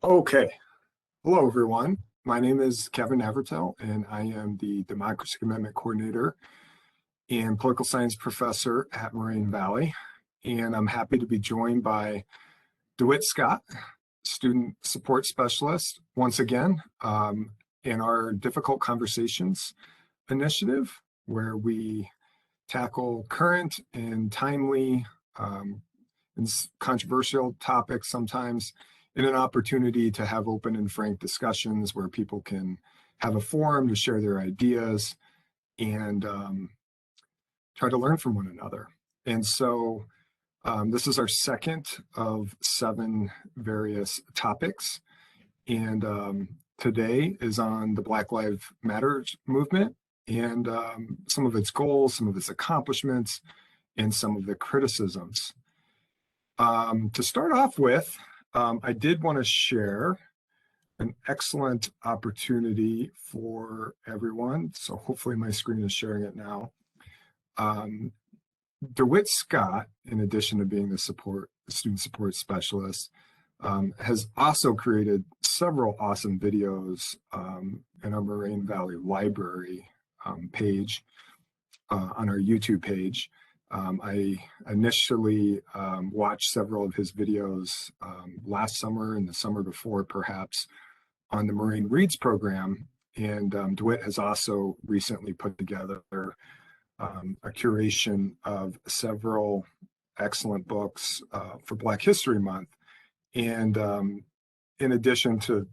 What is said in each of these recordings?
Okay. Hello, everyone. My name is Kevin Navratil, and I am the Democracy Amendment Coordinator and Political Science Professor at Moraine Valley. And I'm happy to be joined by Dewitt Scott, Student Support Specialist, once again, in our Difficult Conversations initiative, where we tackle current and timely and controversial topics sometimes in an opportunity to have open and frank discussions where people can have a forum to share their ideas and try to learn from one another. And so this is our second of 7 various topics. And today is on the Black Lives Matter movement and some of its goals, some of its accomplishments, and some of the criticisms. To start off with, I did want to share an excellent opportunity for everyone. So hopefully my screen is sharing it now. Dewitt Scott, in addition to being the student support specialist, has also created several awesome videos in our Moraine Valley Library page on our YouTube page. I initially watched several of his videos last summer and the summer before, perhaps, on the Moraine Reads program. And Dewitt has also recently put together a curation of several excellent books for Black History Month. And in addition to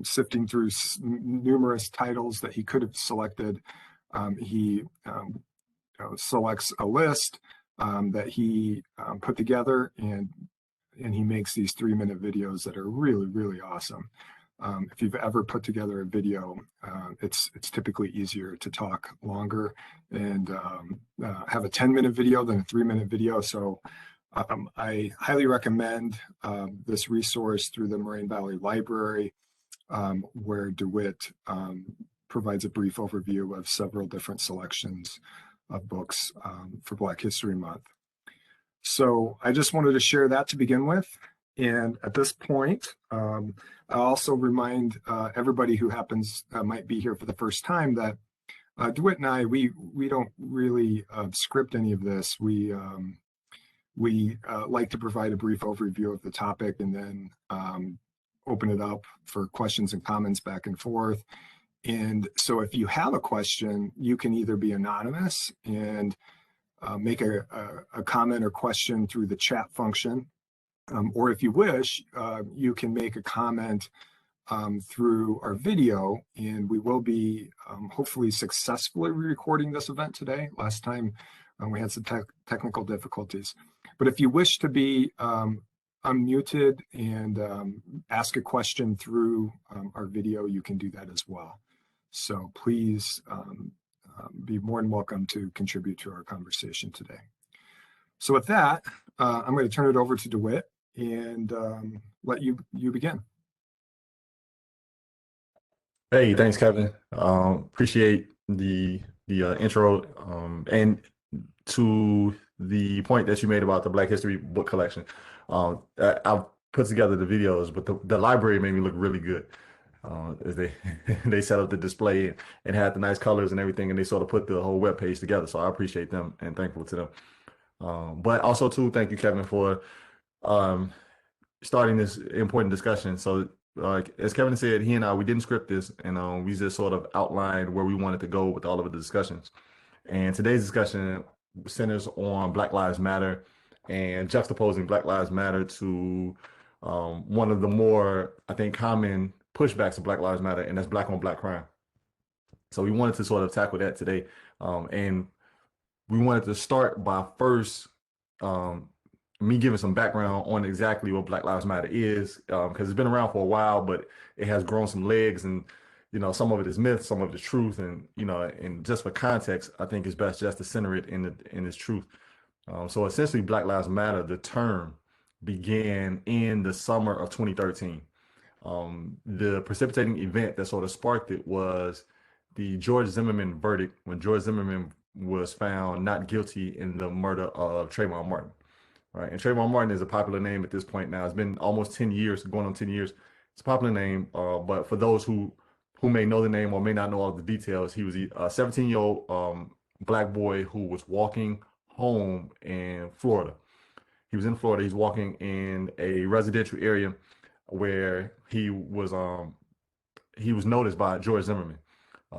sifting through numerous titles that he could have selected, he selects a list that he put together, and he makes these 3-minute videos that are really, really awesome. If you've ever put together a video, it's typically easier to talk longer and have a 10-minute video than a 3-minute video. So I highly recommend this resource through the Moraine Valley Library, where Dewitt provides a brief overview of several different selections of books for Black History Month. So I just wanted to share that to begin with. And at this point, I also remind everybody who might be here for the first time that Dewitt and I, we don't really script any of this. We like to provide a brief overview of the topic and then open it up for questions and comments back and forth. And so if you have a question, you can either be anonymous and make a comment or question through the chat function, or if you wish, you can make a comment through our video, and we will be hopefully successfully recording this event today. Last time we had some technical difficulties. But if you wish to be unmuted and ask a question through our video, you can do that as well. So please be more than welcome to contribute to our conversation today. So with that, I'm going to turn it over to Dewitt and let you begin. Hey, thanks, Kevin. Appreciate the intro, and to the point that you made about the Black History book collection. I've put together the videos, but the library made me look really good. As they set up the display and had the nice colors and everything, and they sort of put the whole web page together. So I appreciate them and thankful to them. But also too, thank you, Kevin, for starting this important discussion. So as Kevin said, he and I, we didn't script this, and we just sort of outlined where we wanted to go with all of the discussions. And today's discussion centers on Black Lives Matter and juxtaposing Black Lives Matter to one of the more, I think, common pushbacks of Black Lives Matter, and that's Black on Black crime. So we wanted to sort of tackle that today. And we wanted to start by first me giving some background on exactly what Black Lives Matter is, because it's been around for a while, but it has grown some legs, and some of it is myth, some of it is truth, and and just for context, I think it's best just to center it in its truth. So essentially, Black Lives Matter, the term, began in the summer of 2013. The precipitating event that sort of sparked it was the George Zimmerman verdict, when George Zimmerman was found not guilty in the murder of Trayvon Martin. right? And Trayvon Martin is a popular name at this point now. It's been almost 10 years, going on 10 years. It's a popular name, but for those who may know the name or may not know all the details, he was a 17-year-old black boy who was walking home in Florida. He was in Florida. He's walking in a residential area where he was noticed by George Zimmerman.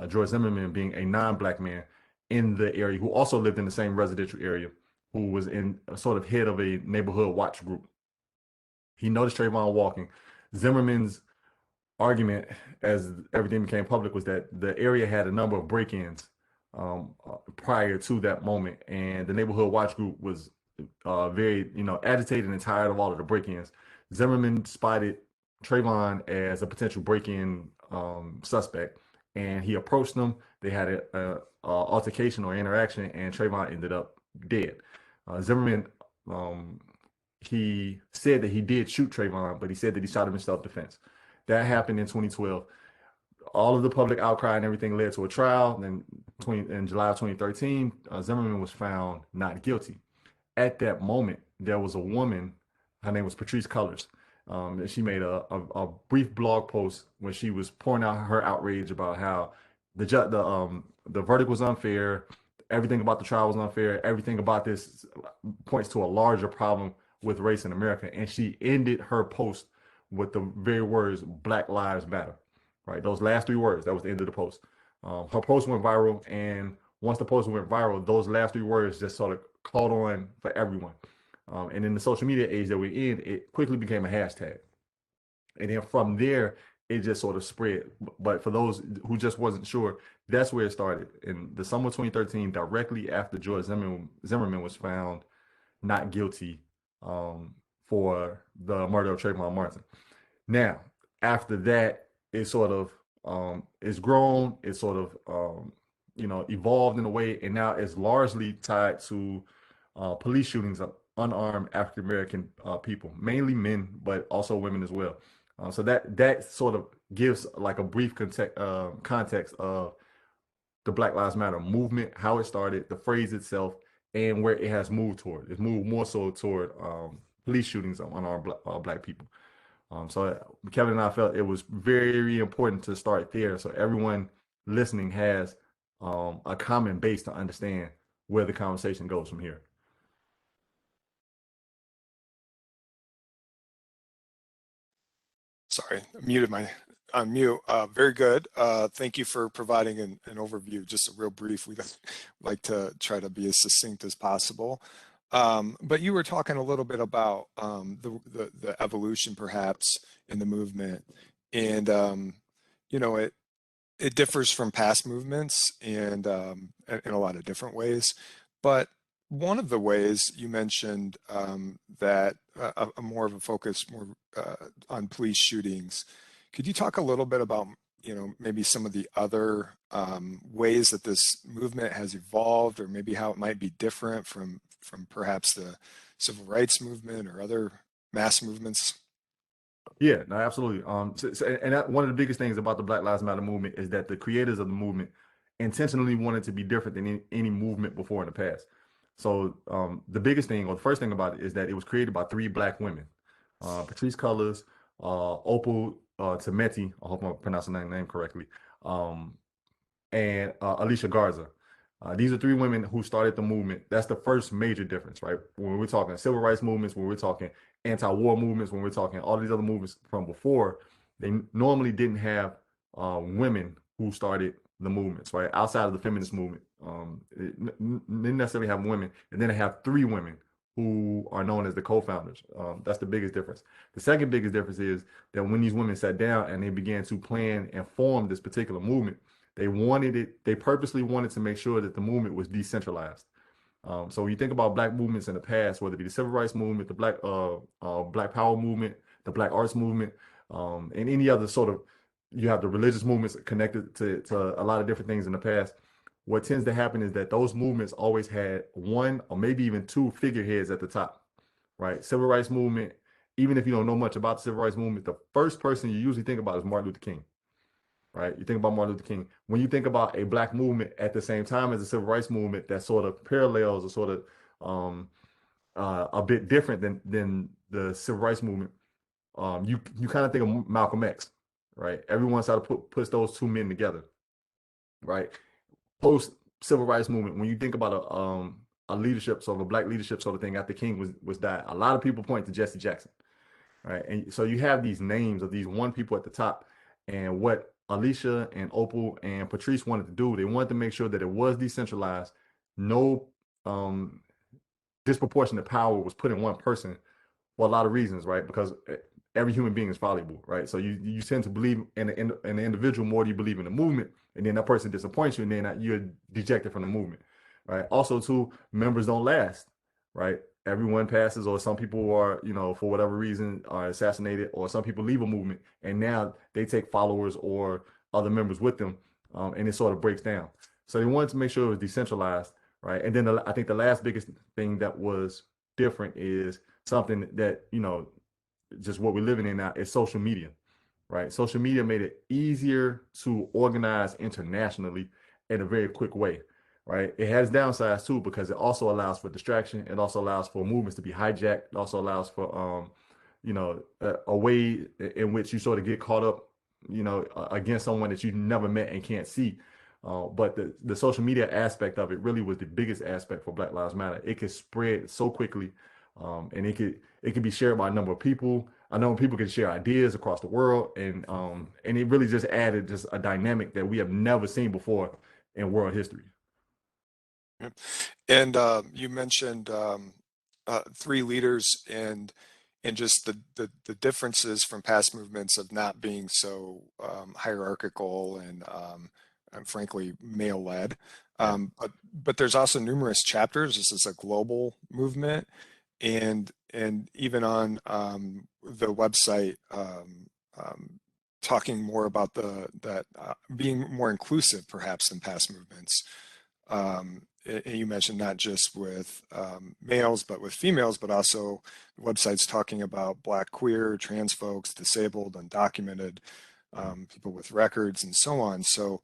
George Zimmerman being a non-black man in the area who also lived in the same residential area, who was in a sort of head of a neighborhood watch group. He noticed Trayvon walking. Zimmerman's argument, as everything became public, was that the area had a number of break-ins prior to that moment, and the neighborhood watch group was very, agitated and tired of all of the break-ins. Zimmerman spotted Trayvon as a potential break-in suspect, and he approached them. They had a altercation or interaction, and Trayvon ended up dead. Zimmerman, he said that he did shoot Trayvon, but he said that he shot him in self-defense. That happened in 2012. All of the public outcry and everything led to a trial. Then in July of 2013, Zimmerman was found not guilty. At that moment, there was a woman, her name was Patrisse Cullors. And she made a brief blog post where she was pouring out her outrage about how the verdict was unfair, everything about the trial was unfair, everything about this points to a larger problem with race in America. And she ended her post with the very words "Black Lives Matter." Right, those last three words. That was the end of the post. Her post went viral, and once the post went viral, those last three words just sort of caught on for everyone. And in the social media age that we're in, it quickly became a hashtag. And then from there, it just sort of spread. But for those who just wasn't sure, that's where it started. In the summer of 2013, directly after George Zimmerman was found not guilty for the murder of Trayvon Martin. Now, after that, it sort of it's grown, it's sort of evolved in a way, and now it's largely tied to police shootings of unarmed African American people, mainly men, but also women as well. So that sort of gives like a brief context of the Black Lives Matter movement, how it started, the phrase itself, and where it has moved toward. It's moved more so toward police shootings on our black people. So Kevin and I felt it was very important to start there, so everyone listening has a common base to understand where the conversation goes from here. Sorry, on mute. Very good. Thank you for providing an overview, just a real brief. We'd like to try to be as succinct as possible. But you were talking a little bit about the evolution perhaps in the movement, and it differs from past movements and in a lot of different ways. But one of the ways you mentioned that a more of a focus more on police shootings. Could you talk a little bit about maybe some of the other ways that this movement has evolved, or maybe how it might be different from perhaps the civil rights movement or other mass movements? Yeah, no, absolutely. One of the biggest things about the Black Lives Matter movement is that the creators of the movement intentionally wanted to be different than any movement before in the past. So the biggest thing, or the first thing about it, is that it was created by three black women, Patrisse Cullors, Opal Tometi, I hope I'm pronouncing that name correctly, and Alicia Garza. These are three women who started the movement. That's the first major difference, right? When we're talking civil rights movements, when we're talking anti-war movements, when we're talking all these other movements from before, they normally didn't have women who started the movements, right? Outside of the feminist movement, they didn't necessarily have women, and then they have three women who are known as the co-founders. That's the biggest difference. The second biggest difference is that when these women sat down and they began to plan and form this particular movement, they purposely wanted to make sure that the movement was decentralized. So when you think about black movements in the past, whether it be the civil rights movement, the Black Power movement, the Black Arts movement, and any other sort of, you have the religious movements connected to a lot of different things in the past. What tends to happen is that those movements always had one or maybe even two figureheads at the top, right? Civil rights movement, even if you don't know much about the civil rights movement, the first person you usually think about is Martin Luther King, right? You think about Martin Luther King. When you think about a black movement at the same time as the civil rights movement that sort of parallels or sort of a bit different than the civil rights movement. You kind of think of Malcolm X, right? Everyone sort of puts those two men together, right? Post civil rights movement, when you think about a leadership, sort of a black leadership sort of thing after King was died, a lot of people point to Jesse Jackson, right? And so you have these names of these one people at the top, and what Alicia and Opal and Patrice wanted to do, they wanted to make sure that it was decentralized, no um, disproportionate power was put in one person for a lot of reasons, right? Because every human being is fallible, right? So you tend to believe in an individual more than you believe in the movement, and then that person disappoints you, and then you're dejected from the movement, right? Also, too, members don't last, right? Everyone passes, or some people are, for whatever reason, are assassinated, or some people leave a movement, and now they take followers or other members with them, and it sort of breaks down. So they wanted to make sure it was decentralized, right? And then I think the last biggest thing that was different is something that, just what we're living in now is social media, right? Social media made it easier to organize internationally in a very quick way, right? It has downsides too, because it also allows for distraction. It also allows for movements to be hijacked. It also allows for, a way in which you sort of get caught up, against someone that you never met and can't see. But the social media aspect of it really was the biggest aspect for Black Lives Matter. It could spread so quickly, and it could be shared by a number of people. I know people can share ideas across the world, and it really just added just a dynamic that we have never seen before in world history. Yep. And you mentioned three leaders and just the differences from past movements of not being so hierarchical and frankly male-led. Yeah. But there's also numerous chapters. This is a global movement, and even on the website, talking more about that being more inclusive perhaps than past movements. You mentioned not just with males, but with females, but also websites talking about Black, queer, trans folks, disabled, undocumented, people with records, and so on. So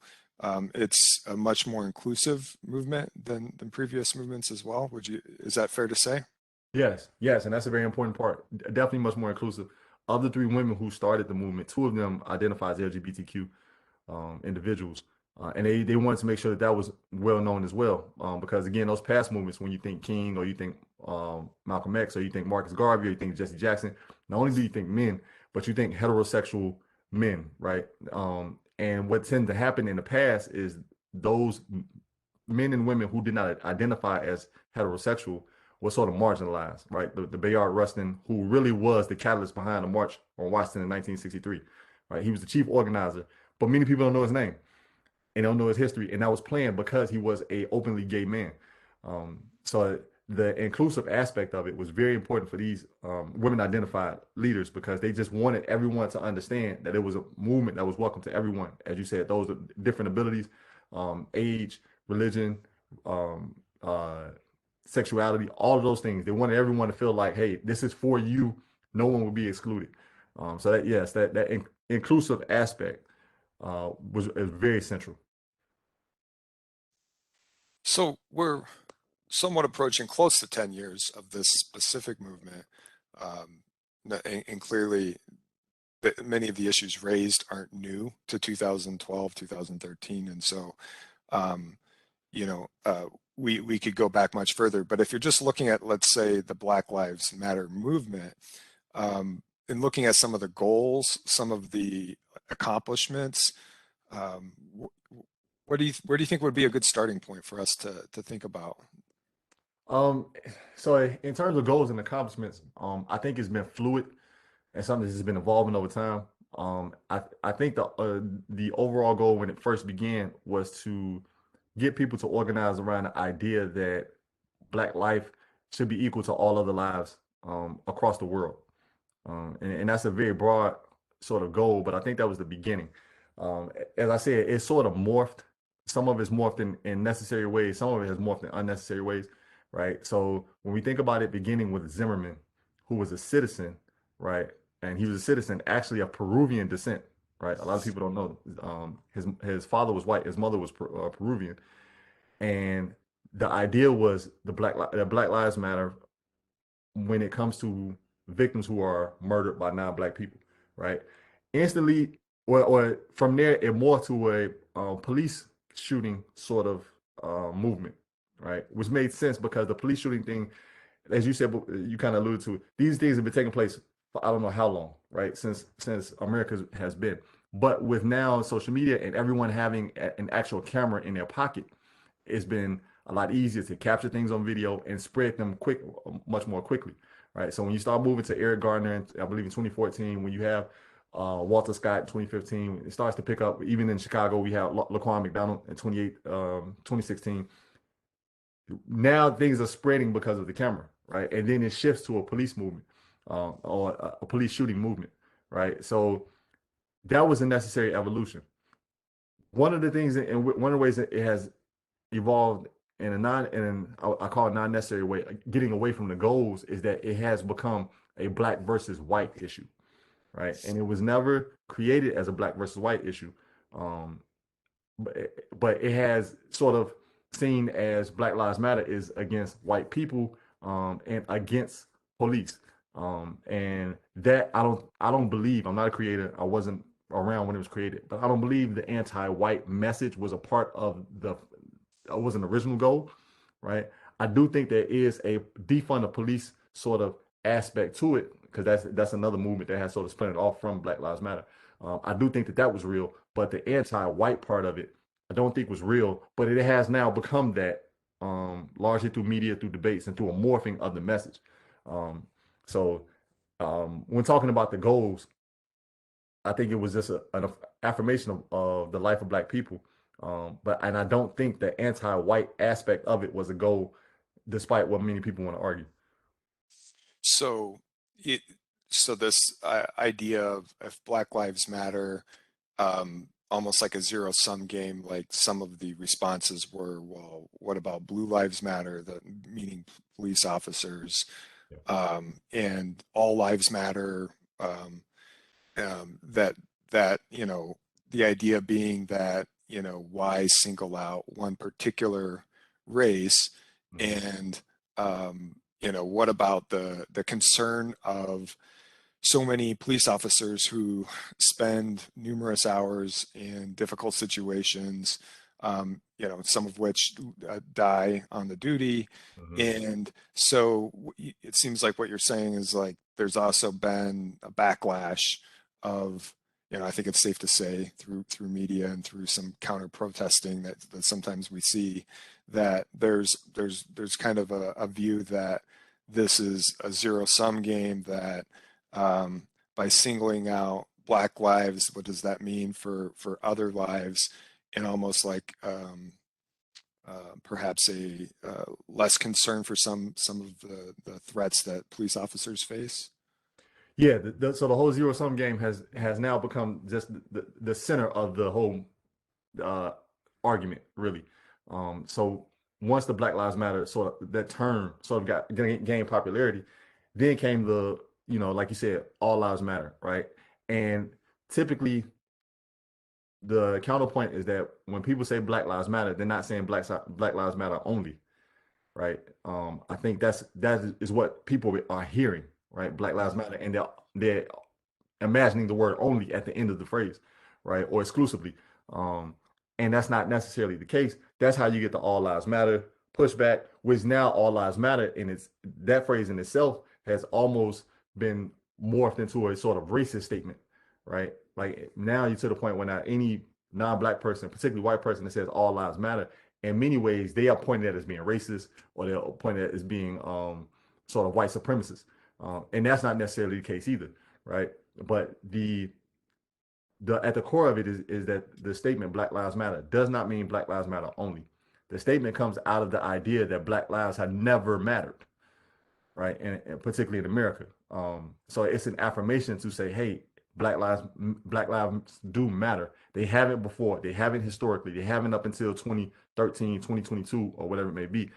it's a much more inclusive movement than previous movements as well. Is that fair to say? Yes, and that's a very important part. Definitely much more inclusive. Of the three women who started the movement, two of them identify as LGBTQ individuals, and they wanted to make sure that that was well known as well, because again, those past movements, when you think King or you think Malcolm X or you think Marcus Garvey or you think Jesse Jackson, not only do you think men, but you think heterosexual men, right? And what tended to happen in the past is those men and women who did not identify as heterosexual was sort of marginalized, right? The Bayard Rustin, who really was the catalyst behind the March on Washington in 1963, right? He was the chief organizer, but many people don't know his name and don't know his history, and that was planned because he was a openly gay man. So the inclusive aspect of it was very important for these women-identified leaders, because they just wanted everyone to understand that it was a movement that was welcome to everyone. As you said, those are different abilities, age, religion, sexuality, all of those things. They wanted everyone to feel like, hey, this is for you. No one will be excluded. So that, yes, that inclusive aspect is very central. So we're somewhat approaching close to 10 years of this specific movement. And clearly, many of the issues raised aren't new to 2012, 2013. And so, you know, we could go back much further. But if you're just looking at, let's say, the Black Lives Matter movement, and looking at some of the goals, some of the accomplishments, where do you think would be a good starting point for us to think about? Um, so in terms of goals and accomplishments, I think it's been fluid and something that's been evolving over time. I think the overall goal when it first began was to get people to organize around the idea that Black life should be equal to all other lives across the world. And that's a very broad sort of goal, but I think that was the beginning. As I said, it's sort of morphed. Some of it's morphed in necessary ways. Some of it has morphed in unnecessary ways, right? So when we think about it, beginning with Zimmerman, who was a citizen, right? And he was a citizen actually of Peruvian descent, right? A lot of people don't know. His father was white, his mother was Peruvian, and the idea was the Black Lives Matter when it comes to victims who are murdered by non-black people, right? Instantly, or from there, it more to a police shooting sort of movement, right? Which made sense because the police shooting thing, as you said, you kind of alluded to, these things have been taking place for I don't know how long, right? Since America has been. But with now social media and everyone having an actual camera in their pocket, it's been a lot easier to capture things on video and spread them much more quickly, right? So when you start moving to Eric Gardner, I believe in 2014, when you have Walter Scott in 2015, it starts to pick up. Even in Chicago, we have Laquan McDonald in 2016. Now things are spreading because of the camera, right? And then it shifts to a police movement or a police shooting movement, right? So that was a necessary evolution. One of the things, and one of the ways that it has evolved in I call it non-necessary way, getting away from the goals, is that it has become a black versus white issue, right? And it was never created as a black versus white issue, but it has sort of seen as Black Lives Matter is against white people and against police. And that I don't believe, I'm not a creator, I wasn't around when it was created, but I don't believe the anti-white message was a part of was an original goal, right? I do think there is a defund the police sort of aspect to it, because that's another movement that has sort of splintered off from Black Lives Matter. I do think that was real, but the anti-white part of it, I don't think was real, but it has now become that, largely through media, through debates, and through a morphing of the message. So when talking about the goals, I think it was just an affirmation of the life of Black people. And I don't think the anti-white aspect of it was a goal, despite what many people want to argue. So it so this idea of if Black Lives Matter, almost like a zero-sum game, like some of the responses were, well, what about Blue Lives Matter, meaning police officers, and all lives matter, that the idea being that why single out one particular race, and what about the concern of so many police officers who spend numerous hours in difficult situations, some of which die on the duty. And so it seems like what you're saying is like there's also been a backlash of, I think it's safe to say through media and through some counter protesting that sometimes we see, that there's kind of a view that this is a zero-sum game, that by singling out Black lives, what does that mean for other lives, and almost like perhaps a less concern for some of the threats that police officers face? Yeah, so the whole zero-sum game has now become just the center of the whole argument, really. So once the Black Lives Matter that term sort of gained popularity, then came the, like you said, all lives matter, right? And typically the counterpoint is that when people say Black Lives Matter, they're not saying Black Lives Matter only, right? I think that is what people are hearing, right? Black Lives Matter, and they're imagining the word only at the end of the phrase, right? Or exclusively. And that's not necessarily the case. That's how you get the all lives matter pushback, which now all lives matter, and that phrase in itself has almost been morphed into a sort of racist statement, right? Like now you're to the point where now any non-Black person, particularly white person, that says all lives matter, in many ways they are pointed at as being racist, or they're pointed at as being sort of white supremacist. And that's not necessarily the case either, right? But at the core of it is that the statement Black Lives Matter does not mean Black Lives Matter only. The statement comes out of the idea that Black lives have never mattered, right? And particularly in America. So it's an affirmation to say, hey, Black lives do matter. They haven't before. They haven't historically. They haven't up until 2013, 2022, or whatever it may be.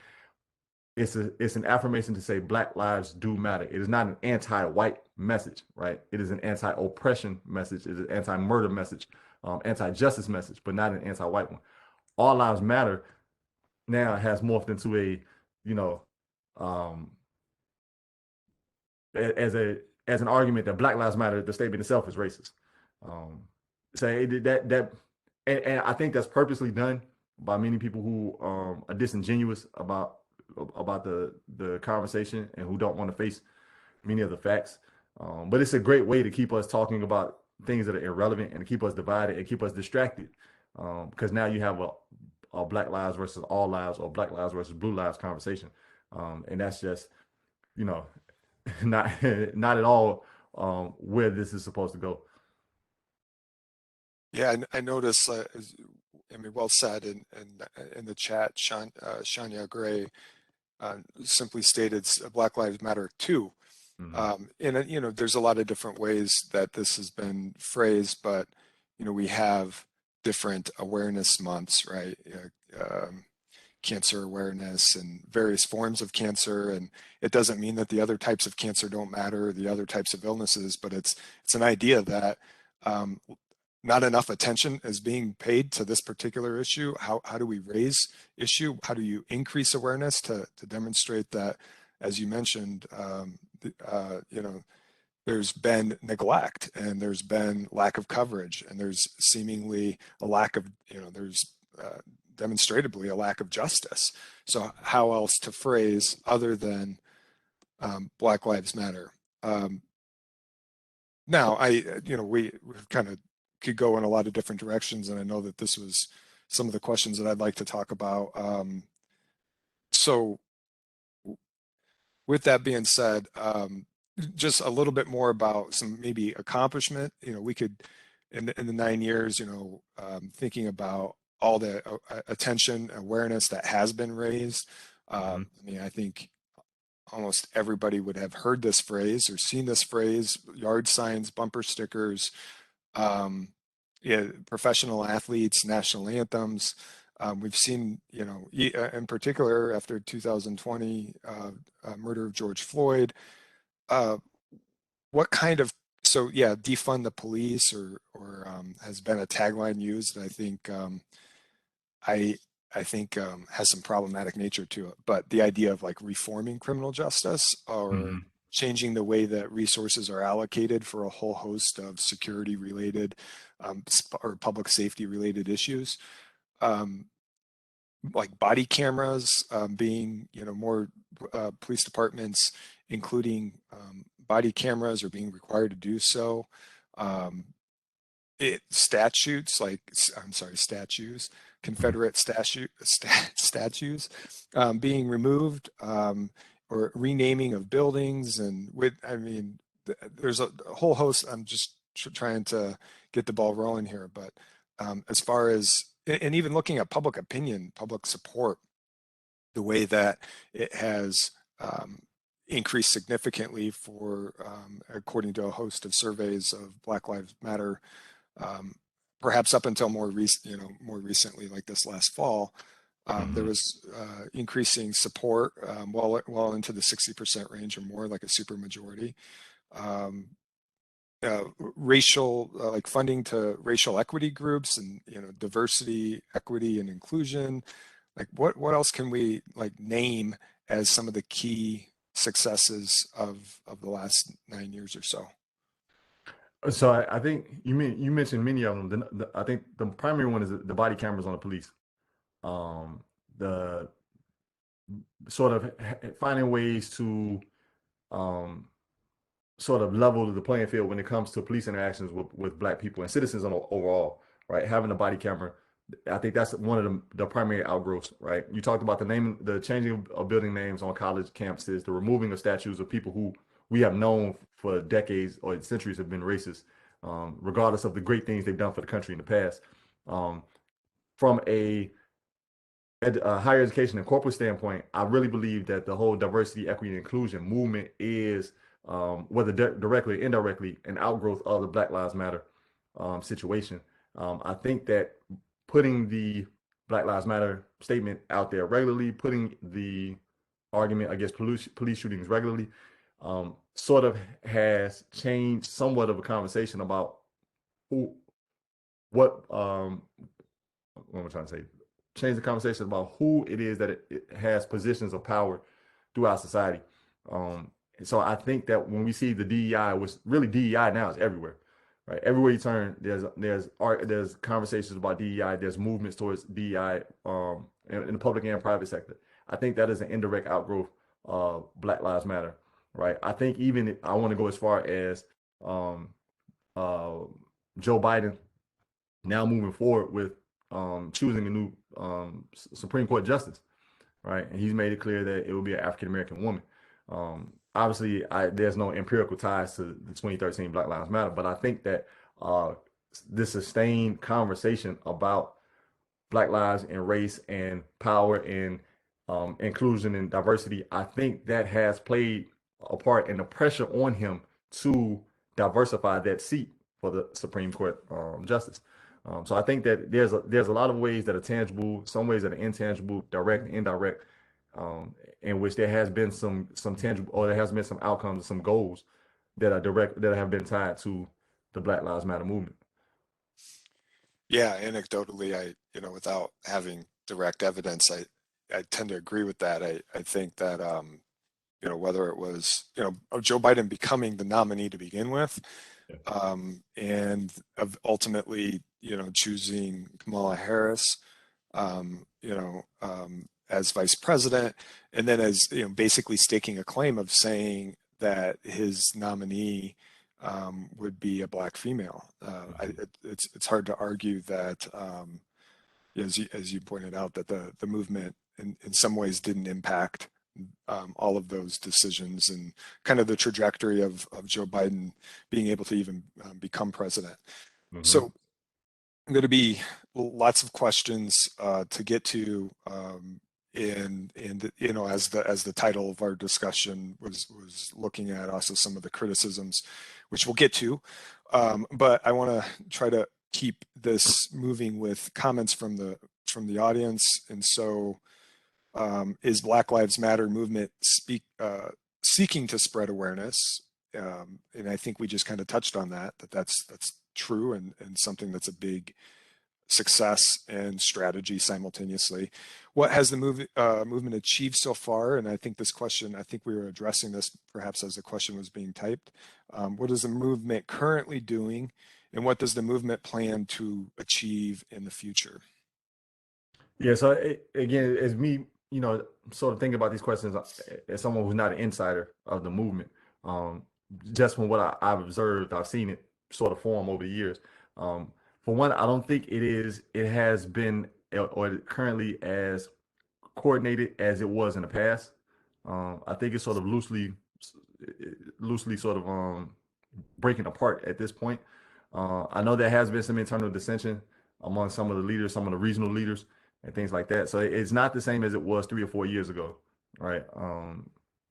It's an affirmation to say Black lives do matter. It is not an anti-white message, right? It is an anti-oppression message. It is an anti-murder message, anti-justice message, but not an anti-white one. All lives matter now has morphed into a, as an argument that Black Lives Matter, the statement itself, is racist. Say that and I think that's purposely done by many people who are disingenuous about the conversation and who don't want to face many of the facts. But it's a great way to keep us talking about things that are irrelevant and to keep us divided and keep us distracted. Because now you have a Black Lives versus all lives or Black Lives versus blue lives conversation. And that's just, you know, not at all where this is supposed to go. Yeah, I noticed, I mean, well said in the chat, Shania Gray simply stated Black Lives Matter too. And you know, there's a lot of different ways that this has been phrased, but you know, we have different awareness months, right? Cancer awareness and various forms of cancer, and it doesn't mean that the other types of cancer don't matter, or the other types of illnesses, but it's an idea that not enough attention is being paid to this particular issue. How do we raise issue? How do you increase awareness to demonstrate that, as you mentioned, you know, there's been neglect and there's been lack of coverage and there's seemingly a lack of, you know, there's demonstratably a lack of justice. So how else to phrase other than Black Lives Matter? Now, you know, we kind of could go in a lot of different directions, and I know that this was some of the questions that I'd like to talk about. So with that being said, just a little bit more about some maybe accomplishment. You know, we could, in the 9 years, you know, thinking about all the attention, awareness that has been raised. I mean, I think almost everybody would have heard this phrase or seen this phrase, yard signs, bumper stickers, yeah, professional athletes, national anthems. We've seen, you know, in particular after 2020 murder of George Floyd, what kind of, so yeah, defund the police or has been a tagline used. I think I think has some problematic nature to it. But the idea of like reforming criminal justice or changing the way that resources are allocated for a whole host of security related or public safety related issues, like body cameras being, you know, more police departments including body cameras or being required to do so. Statutes like, I'm sorry, statues, Confederate statues being removed, or renaming of buildings. And with, I mean, there's a whole host. I'm just trying to get the ball rolling here. But as far as, and even looking at public opinion, public support, the way that it has increased significantly for, according to a host of surveys of Black Lives Matter, perhaps up until more recently, like this last fall, there was increasing support, well into the 60% range or more, like a supermajority. Racial, like funding to racial equity groups and, you know, diversity, equity, and inclusion. Like what else can we like name as some of the key successes of the last 9 years or so? So I think you mentioned many of them. I think the primary one is the body cameras on the police. The sort of finding ways to sort of level the playing field when it comes to police interactions with Black people and citizens overall, right? Having a body camera, I think that's one of the primary outgrowths, right? You talked about the changing of building names on college campuses, the removing of statues of people who we have known for decades or centuries have been racist, regardless of the great things they've done for the country in the past. From a higher education and corporate standpoint, I really believe that the whole diversity, equity, and inclusion movement is, whether directly or indirectly, an outgrowth of the Black Lives Matter situation. I think that putting the Black Lives Matter statement out there regularly, putting the argument against police shootings regularly, sort of has changed somewhat of a conversation about what am I trying to say? Change the conversation about who it is that it has positions of power throughout society. And so I think that when we see the DEI, was really DEI now is everywhere, right? Everywhere you turn, there's art, there's conversations about DEI, there's movements towards DEI in the public and private sector. I think that is an indirect outgrowth of Black Lives Matter, right? I think even I want to go as far as um, uh, Joe Biden now moving forward with choosing a new Supreme Court justice, right? And he's made it clear that it will be an African American woman. Obviously, there's no empirical ties to the 2013 Black Lives Matter, but I think that uh, this sustained conversation about Black lives and race and power and inclusion and diversity, I think that has played a part in the pressure on him to diversify that seat for the Supreme Court justice. So I think that there's a lot of ways that are tangible, some ways that are intangible, direct and indirect, in which there has been some tangible, or there has been some outcomes, some goals that are direct, that have been tied to the Black Lives Matter movement. Yeah, anecdotally, without having direct evidence, I tend to agree with that. I think that, whether it was, Joe Biden becoming the nominee to begin with, and ultimately, choosing Kamala Harris, as vice president, and then as, basically staking a claim of saying that his nominee would be a black female. It's hard to argue that, as you pointed out, that the movement in some ways didn't impact all of those decisions and kind of the trajectory of Joe Biden being able to even become president. So I'm going to be lots of questions to get to, and as the title of our discussion was looking at also some of the criticisms, which we'll get to, but I want to try to keep this moving with comments from the audience. And so, is Black Lives Matter movement seeking to spread awareness? And I think we just kind of touched on that's true, and something that's a big success and strategy simultaneously. What has the movement achieved so far? And I think we were addressing this perhaps as the question was being typed. What is the movement currently doing, and what does the movement plan to achieve in the future? Yeah, so again, as me, sort of thinking about these questions as someone who's not an insider of the movement, just from what I've observed, I've seen it sort of form over the years. For one, I don't think it has been or currently as coordinated as it was in the past. I think it's sort of loosely sort of breaking apart at this point. I know there has been some internal dissension among some of the leaders, some of the regional leaders, and things like that. So it's not the same as it was 3 or 4 years ago, right?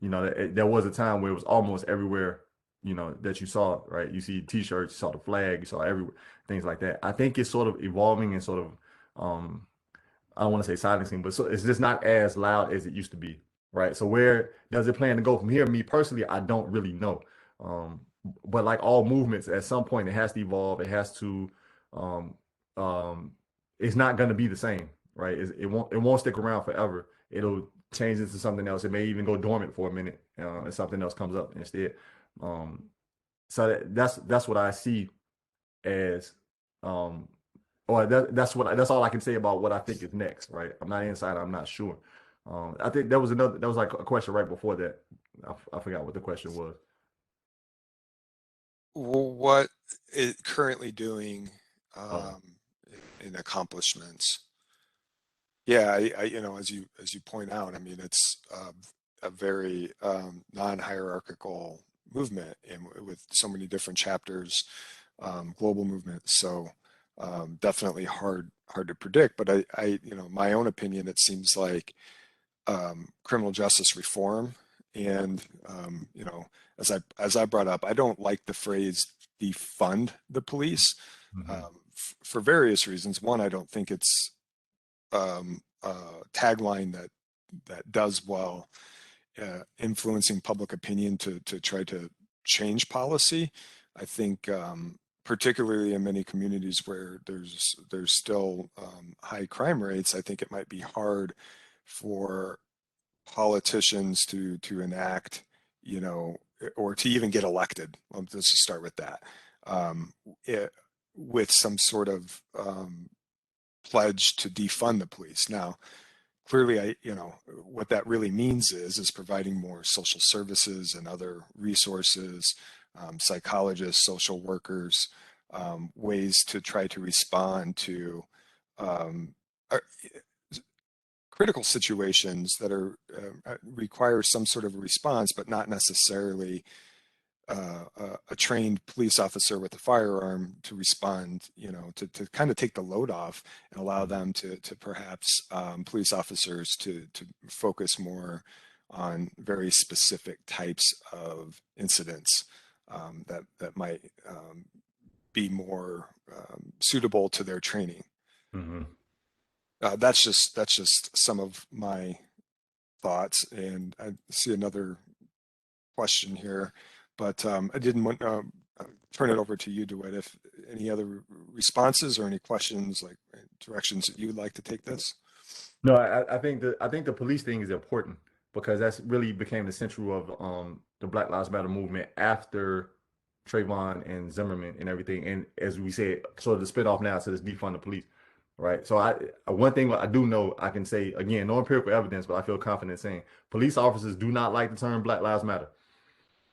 There was a time where it was almost everywhere, that you saw, right? You see T-shirts, you saw the flag, you saw everywhere, things like that. I think it's sort of evolving and sort of, I don't want to say silencing, but it's just not as loud as it used to be, right? So where does it plan to go from here? Me personally, I don't really know. But like all movements, at some point it has to evolve. It has to, um, it's not going to be the same, right? It won't stick around forever. It'll change into something else. It may even go dormant for a minute, and something else comes up instead. So that's what I see as, or that's all I can say about what I think is next, right? I'm not inside. I'm not sure. I think there was like a question right before that. I forgot what the question was. What is currently doing Oh. in accomplishments? Yeah, as you point out, I mean, it's a very non-hierarchical movement, and with so many different chapters, global movement. So definitely hard to predict. But my own opinion, it seems like criminal justice reform, and as I brought up, I don't like the phrase defund the police for various reasons. One, I don't think it's a tagline that does well, influencing public opinion to try to change policy. I think particularly in many communities where there's still high crime rates, I think it might be hard for politicians to enact you know, or to even get elected. Let's just start with that. With some sort of pledge to defund the police. Now, clearly, what that really means is providing more social services and other resources, psychologists, social workers, ways to try to respond to critical situations that are require some sort of response, but not necessarily a trained police officer with a firearm to respond, to kind of take the load off and allow them to perhaps police officers to focus more on very specific types of incidents that might be more suitable to their training. Mm-hmm. That's just some of my thoughts, and I see another question here, but I didn't want to turn it over to you, Dewitt, if any other responses or any questions, like directions that you would like to take this. No, I think the police thing is important because that's really became the central of the Black Lives Matter movement after Trayvon and Zimmerman and everything. And as we said, sort of the spin off now to this defund the police, right? So one thing I do know, I can say again, no empirical evidence, but I feel confident saying police officers do not like the term Black Lives Matter,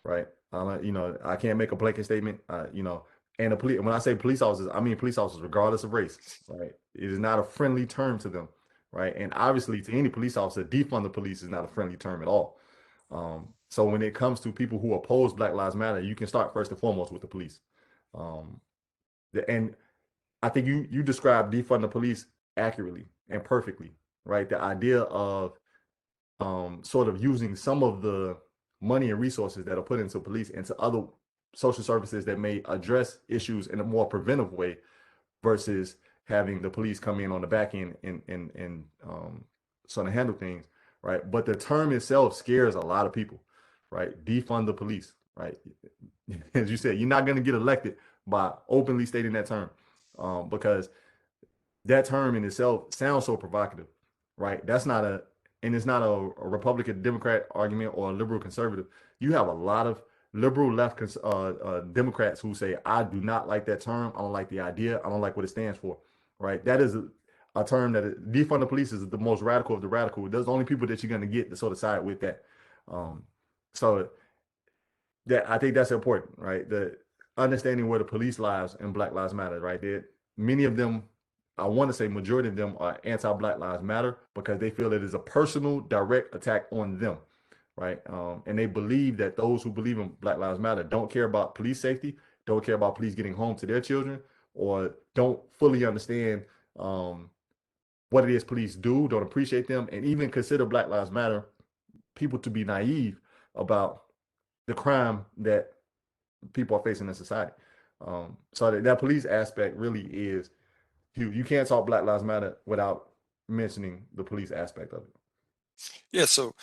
right? I can't make a blanket statement, and the police, when I say police officers, I mean police officers regardless of race, right? It is not a friendly term to them, right? And obviously to any police officer, defund the police is not a friendly term at all. So when it comes to people who oppose Black Lives Matter, you can start first and foremost with the police. And I think you described defund the police accurately and perfectly, right? The idea of sort of using some of the money and resources that are put into police into other social services that may address issues in a more preventive way versus having the police come in on the back end and sort of handle things, right? But the term itself scares a lot of people, right? Defund the police, right? As you said, you're not going to get elected by openly stating that term, because that term in itself sounds so provocative, right? And it's not a Republican Democrat argument or a liberal conservative. You have a lot of liberal left Democrats who say, I do not like that term. I don't like the idea. I don't like what it stands for, right? That is a term that defund the police is the most radical of the radical. Those are the only people that you're going to get to sort of side with that. So that I think that's important, right? The understanding where the police lives and Black Lives Matter, right? Many of them, I want to say majority of them, are anti-Black Lives Matter because they feel it is a personal, direct attack on them, right? And they believe that those who believe in Black Lives Matter don't care about police safety, don't care about police getting home to their children, or don't fully understand what it is police do, don't appreciate them, and even consider Black Lives Matter people to be naive about the crime that people are facing in society. So that police aspect really is huge. You can't talk Black Lives Matter without mentioning the police aspect of it. Yeah, so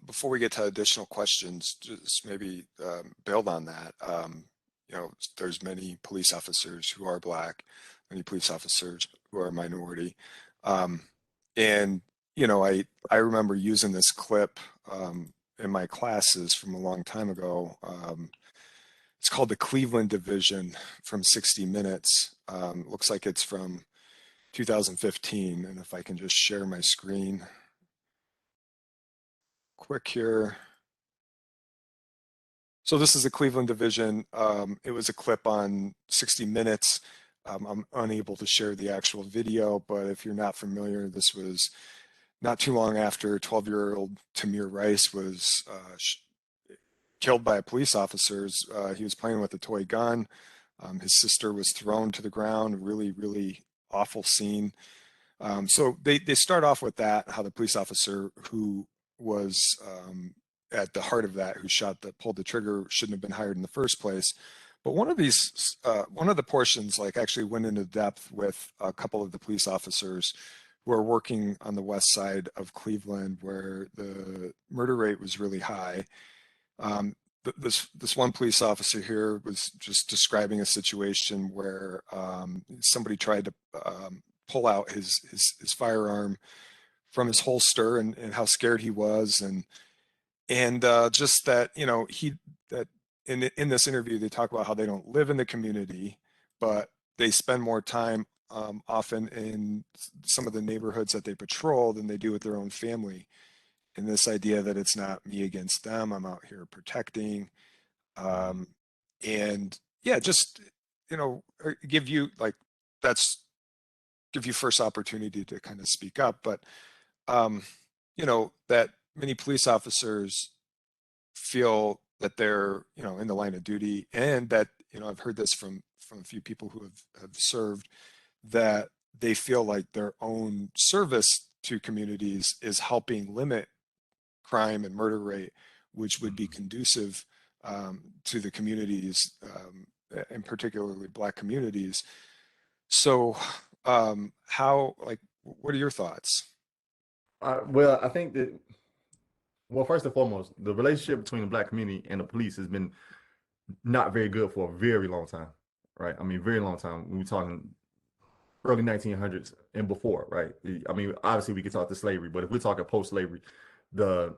before we get to additional questions, just maybe build on that. There's many police officers who are Black, many police officers who are minority. And, I remember using this clip in my classes from a long time ago. It's called the Cleveland Division from 60 Minutes. Looks like it's from 2015. And if I can just share my screen quick here. So this is the Cleveland Division. It was a clip on 60 Minutes. I'm unable to share the actual video, but if you're not familiar, this was not too long after 12-year-old Tamir Rice was killed by police officers. He was playing with a toy gun. His sister was thrown to the ground. Really, really awful scene. So they start off with that, how the police officer who was at the heart of that, who pulled the trigger, shouldn't have been hired in the first place. But one of the portions actually went into depth with a couple of the police officers who are working on the west side of Cleveland, where the murder rate was really high. This one police officer here was just describing a situation where somebody tried to pull out his firearm from his holster, and how scared he was, and And just that, that in this interview, they talk about how they don't live in the community, but they spend more time often in some of the neighborhoods that they patrol than they do with their own family. And this idea that it's not me against them, I'm out here protecting. And yeah, just, give you like, that's give you first opportunity to kind of speak up. But, that many police officers feel that they're, in the line of duty, and that, I've heard this from a few people who have served, that they feel like their own service to communities is helping limit crime and murder rate, which would be conducive to the communities, and particularly Black communities. So, what are your thoughts? Well, I think that, well, first and foremost, the relationship between the Black community and the police has been not very good for a very long time, right? I mean, very long time. We're talking early 1900s and before, right? I mean, obviously we could talk to slavery, but if we're talking post-slavery, the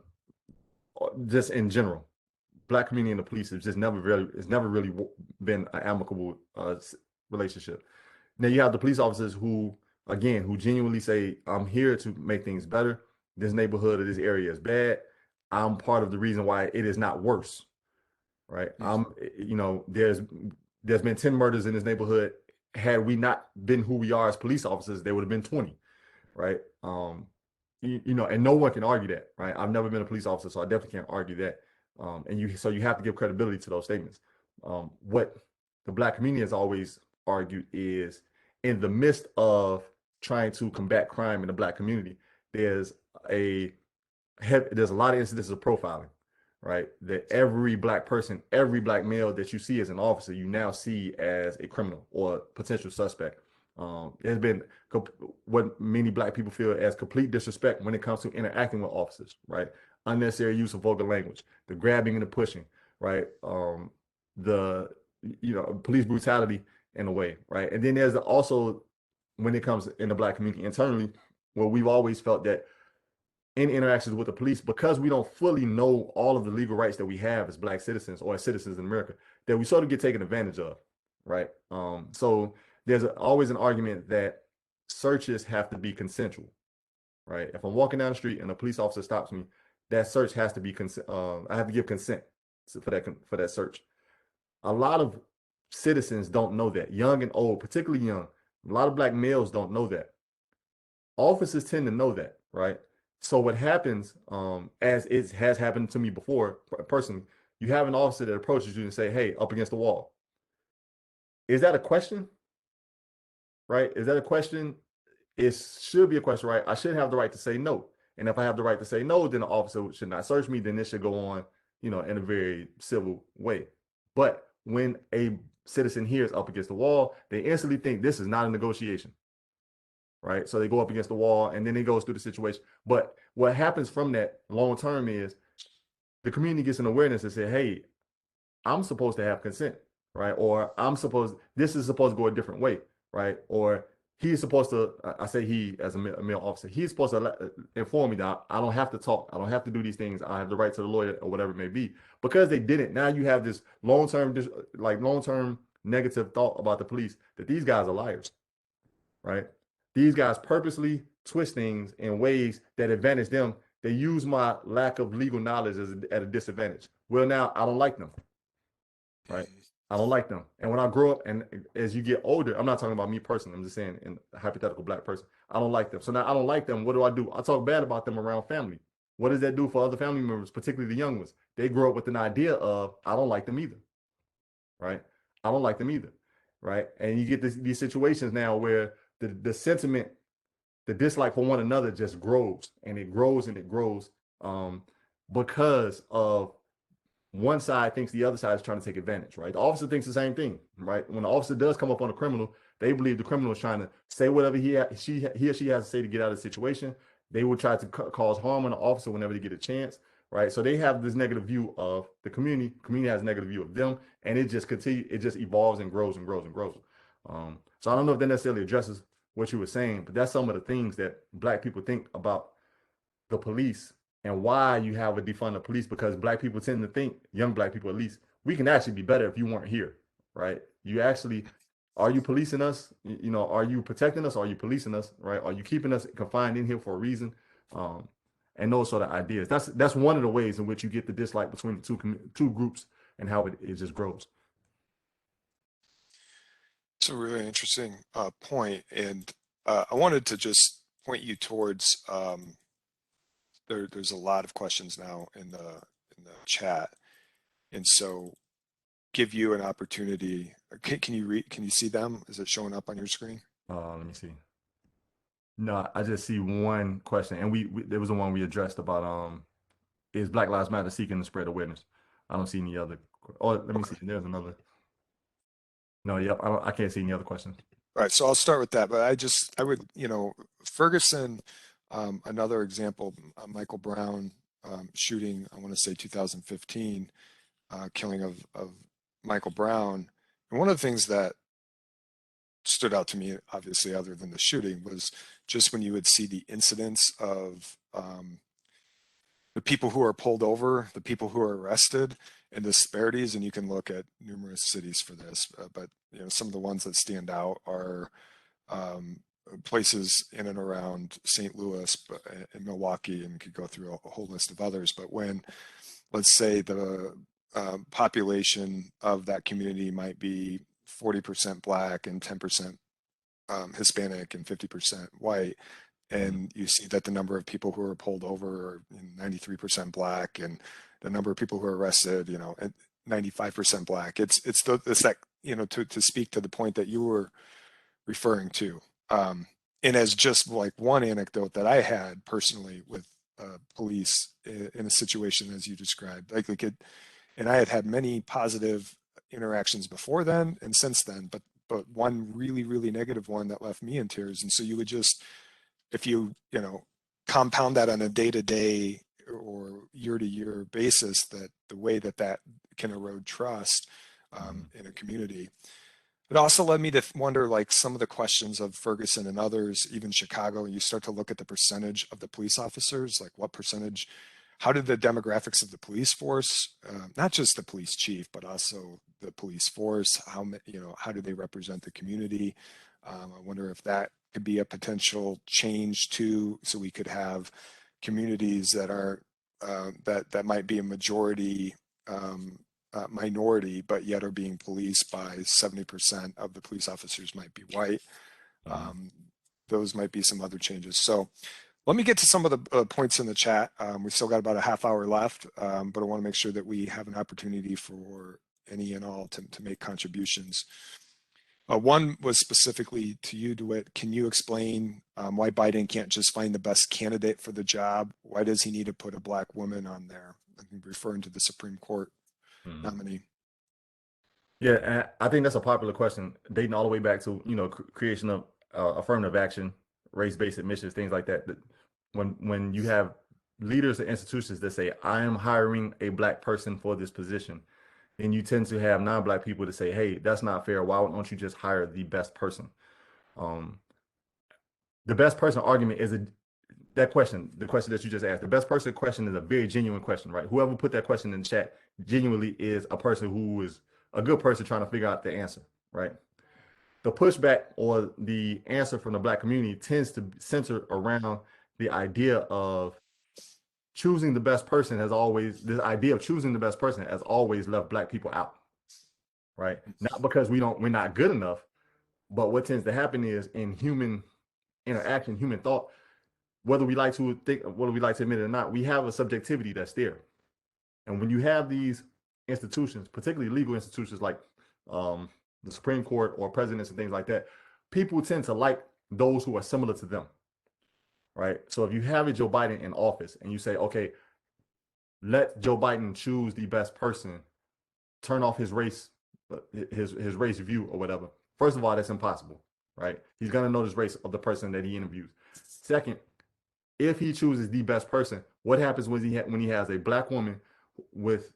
just in general, Black community and the police has just never really been an amicable relationship. Now you have the police officers who, again, who genuinely say, I'm here to make things better. This neighborhood or this area is bad. I'm part of the reason why it is not worse, right? There's been 10 murders in this neighborhood. Had we not been who we are as police officers, there would have been 20, right? And no one can argue that, right? I've never been a police officer, so I definitely can't argue that. So you have to give credibility to those statements. What the Black community has always argued is, in the midst of trying to combat crime in the Black community, there's a lot of instances of profiling, right? That every Black person, every Black male that you see as an officer, you now see as a criminal or potential suspect. There's been what many Black people feel as complete disrespect when it comes to interacting with officers, right? Unnecessary use of vulgar language, the grabbing and the pushing, right? The police brutality in a way, right? And then there's also, when it comes in the Black community internally, where we've always felt that in interactions with the police, because we don't fully know all of the legal rights that we have as Black citizens or as citizens in America, that we sort of get taken advantage of, right? So there's always an argument that searches have to be consensual, right? If I'm walking down the street and a police officer stops me, that search has to be I have to give consent for that search. A lot of citizens don't know that, young and old, particularly young. A lot of Black males don't know that. Officers tend to know that, right? So what happens, as it has happened to me before, personally, you have an officer that approaches you and say, "Hey, up against the wall." Is that a question? Right? Is that a question? It should be a question, right? I should have the right to say no. And if I have the right to say no, then the officer should not search me. Then this should go on, in a very civil way. But when a citizen hears up against the wall, they instantly think this is not a negotiation, right? So they go up against the wall, and then it goes through the situation. But what happens from that long term is the community gets an awareness and say, hey, I'm supposed to have consent, right? Or this is supposed to go a different way, right? Or he's supposed to, I say he as a male officer, he's supposed to inform me that I don't have to talk. I don't have to do these things. I have the right to the lawyer or whatever it may be. Because they didn't, now you have this long-term negative thought about the police, that these guys are liars, right? These guys purposely twist things in ways that advantage them. They use my lack of legal knowledge at a disadvantage. Well, now I don't like them, right? I don't like them. And when I grow up and as you get older, I'm not talking about me personally, I'm just saying in a hypothetical Black person, I don't like them. So now I don't like them. What do? I talk bad about them around family. What does that do for other family members, particularly the young ones? They grow up with an idea of, I don't like them either, right? I don't like them either, right? And you get these situations now where the sentiment, the dislike for one another just grows, and it grows and it grows, because of one side thinks the other side is trying to take advantage, right? The officer thinks the same thing, right? When the officer does come up on a criminal, they believe the criminal is trying to say whatever he or she has to say to get out of the situation. They will try to cause harm on the officer whenever they get a chance, right? So they have this negative view of the community. Community has a negative view of them, and it just evolves and grows and grows and grows. So I don't know if that necessarily addresses what you were saying, but that's some of the things that Black people think about the police and why you have a defund the police, because black people tend to think, young black people at least, we can actually be better if you weren't here, right? You actually, are you policing us? You know, are you protecting us? Are you policing us, right? Are you keeping us confined in here for a reason? And those sort of ideas. That's one of the ways in which you get the dislike between the two groups, and how it just grows. It's a really interesting point, and I wanted to just point you towards there's a lot of questions now in the chat, and so give you an opportunity. Can you read? Can you see them? Is it showing up on your screen? Let me see. No, I just see one question, and we there was the one we addressed about is Black Lives Matter seeking to spread awareness. I don't see any other. Oh, let me see. There's another. No, yep, I can't see any other questions. All right, so I'll start with that, but I would, Ferguson, another example, Michael Brown shooting, I want to say 2015, killing of Michael Brown. And one of the things that stood out to me, obviously, other than the shooting, was just when you would see the incidents of the people who are pulled over, the people who are arrested, and disparities. And you can look at numerous cities for this, but some of the ones that stand out are places in and around St. Louis and Milwaukee, and could go through a whole list of others. But when, let's say, the population of that community might be 40% Black and 10% Hispanic and 50% white, and you see that the number of people who are pulled over are 93% Black, and the number of people who are arrested, 95% Black. It's that, to speak to the point that you were referring to. And as just like one anecdote that I had personally with police in a situation as you described, and I had many positive interactions before then and since then, but one really, really negative one that left me in tears. And so you would just, if you compound that on a day-to-day or year-to-year basis, that the way that can erode trust in a community. It also led me to wonder, like, some of the questions of Ferguson and others, even Chicago. You start to look at the percentage of the police officers, like what percentage, how did the demographics of the police force, not just the police chief, but also the police force, how do they represent the community? I wonder if that could be a potential change too, so we could have communities that are that might be a majority minority, but yet are being policed by 70% of the police officers might be white. Those might be some other changes. So let me get to some of the points in the chat. We've still got about a half hour left, but I want to make sure that we have an opportunity for any and all to make contributions. One was specifically to you, Dewitt. Can you explain why Biden can't just find the best candidate for the job? Why does he need to put a Black woman on there? I'm referring to the Supreme Court nominee. Yeah, and I think that's a popular question, dating all the way back to creation of affirmative action, race-based admissions, things like that. When you have leaders and institutions that say, I am hiring a Black person for this position, then you tend to have non-Black people to say, hey, that's not fair. Why don't you just hire the best person? The best person argument is the question that you just asked. The best person question is a very genuine question, right? Whoever put that question in the chat genuinely is a person who is a good person trying to figure out the answer, right? The pushback or the answer from the Black community tends to center around the idea of choosing the best person this idea of choosing the best person has always left Black people out, right? Not because we're not good enough, but what tends to happen is in human interaction, human thought, whether we like to admit it or not, we have a subjectivity that's there. And when you have these institutions, particularly legal institutions like the Supreme Court or presidents and things like that, people tend to like those who are similar to them, right? So if you have a Joe Biden in office and you say, okay, let Joe Biden choose the best person, turn off his race view or whatever. First of all, that's impossible, right? He's gonna know this race of the person that he interviews. Second, if he chooses the best person, what happens when he has a Black woman with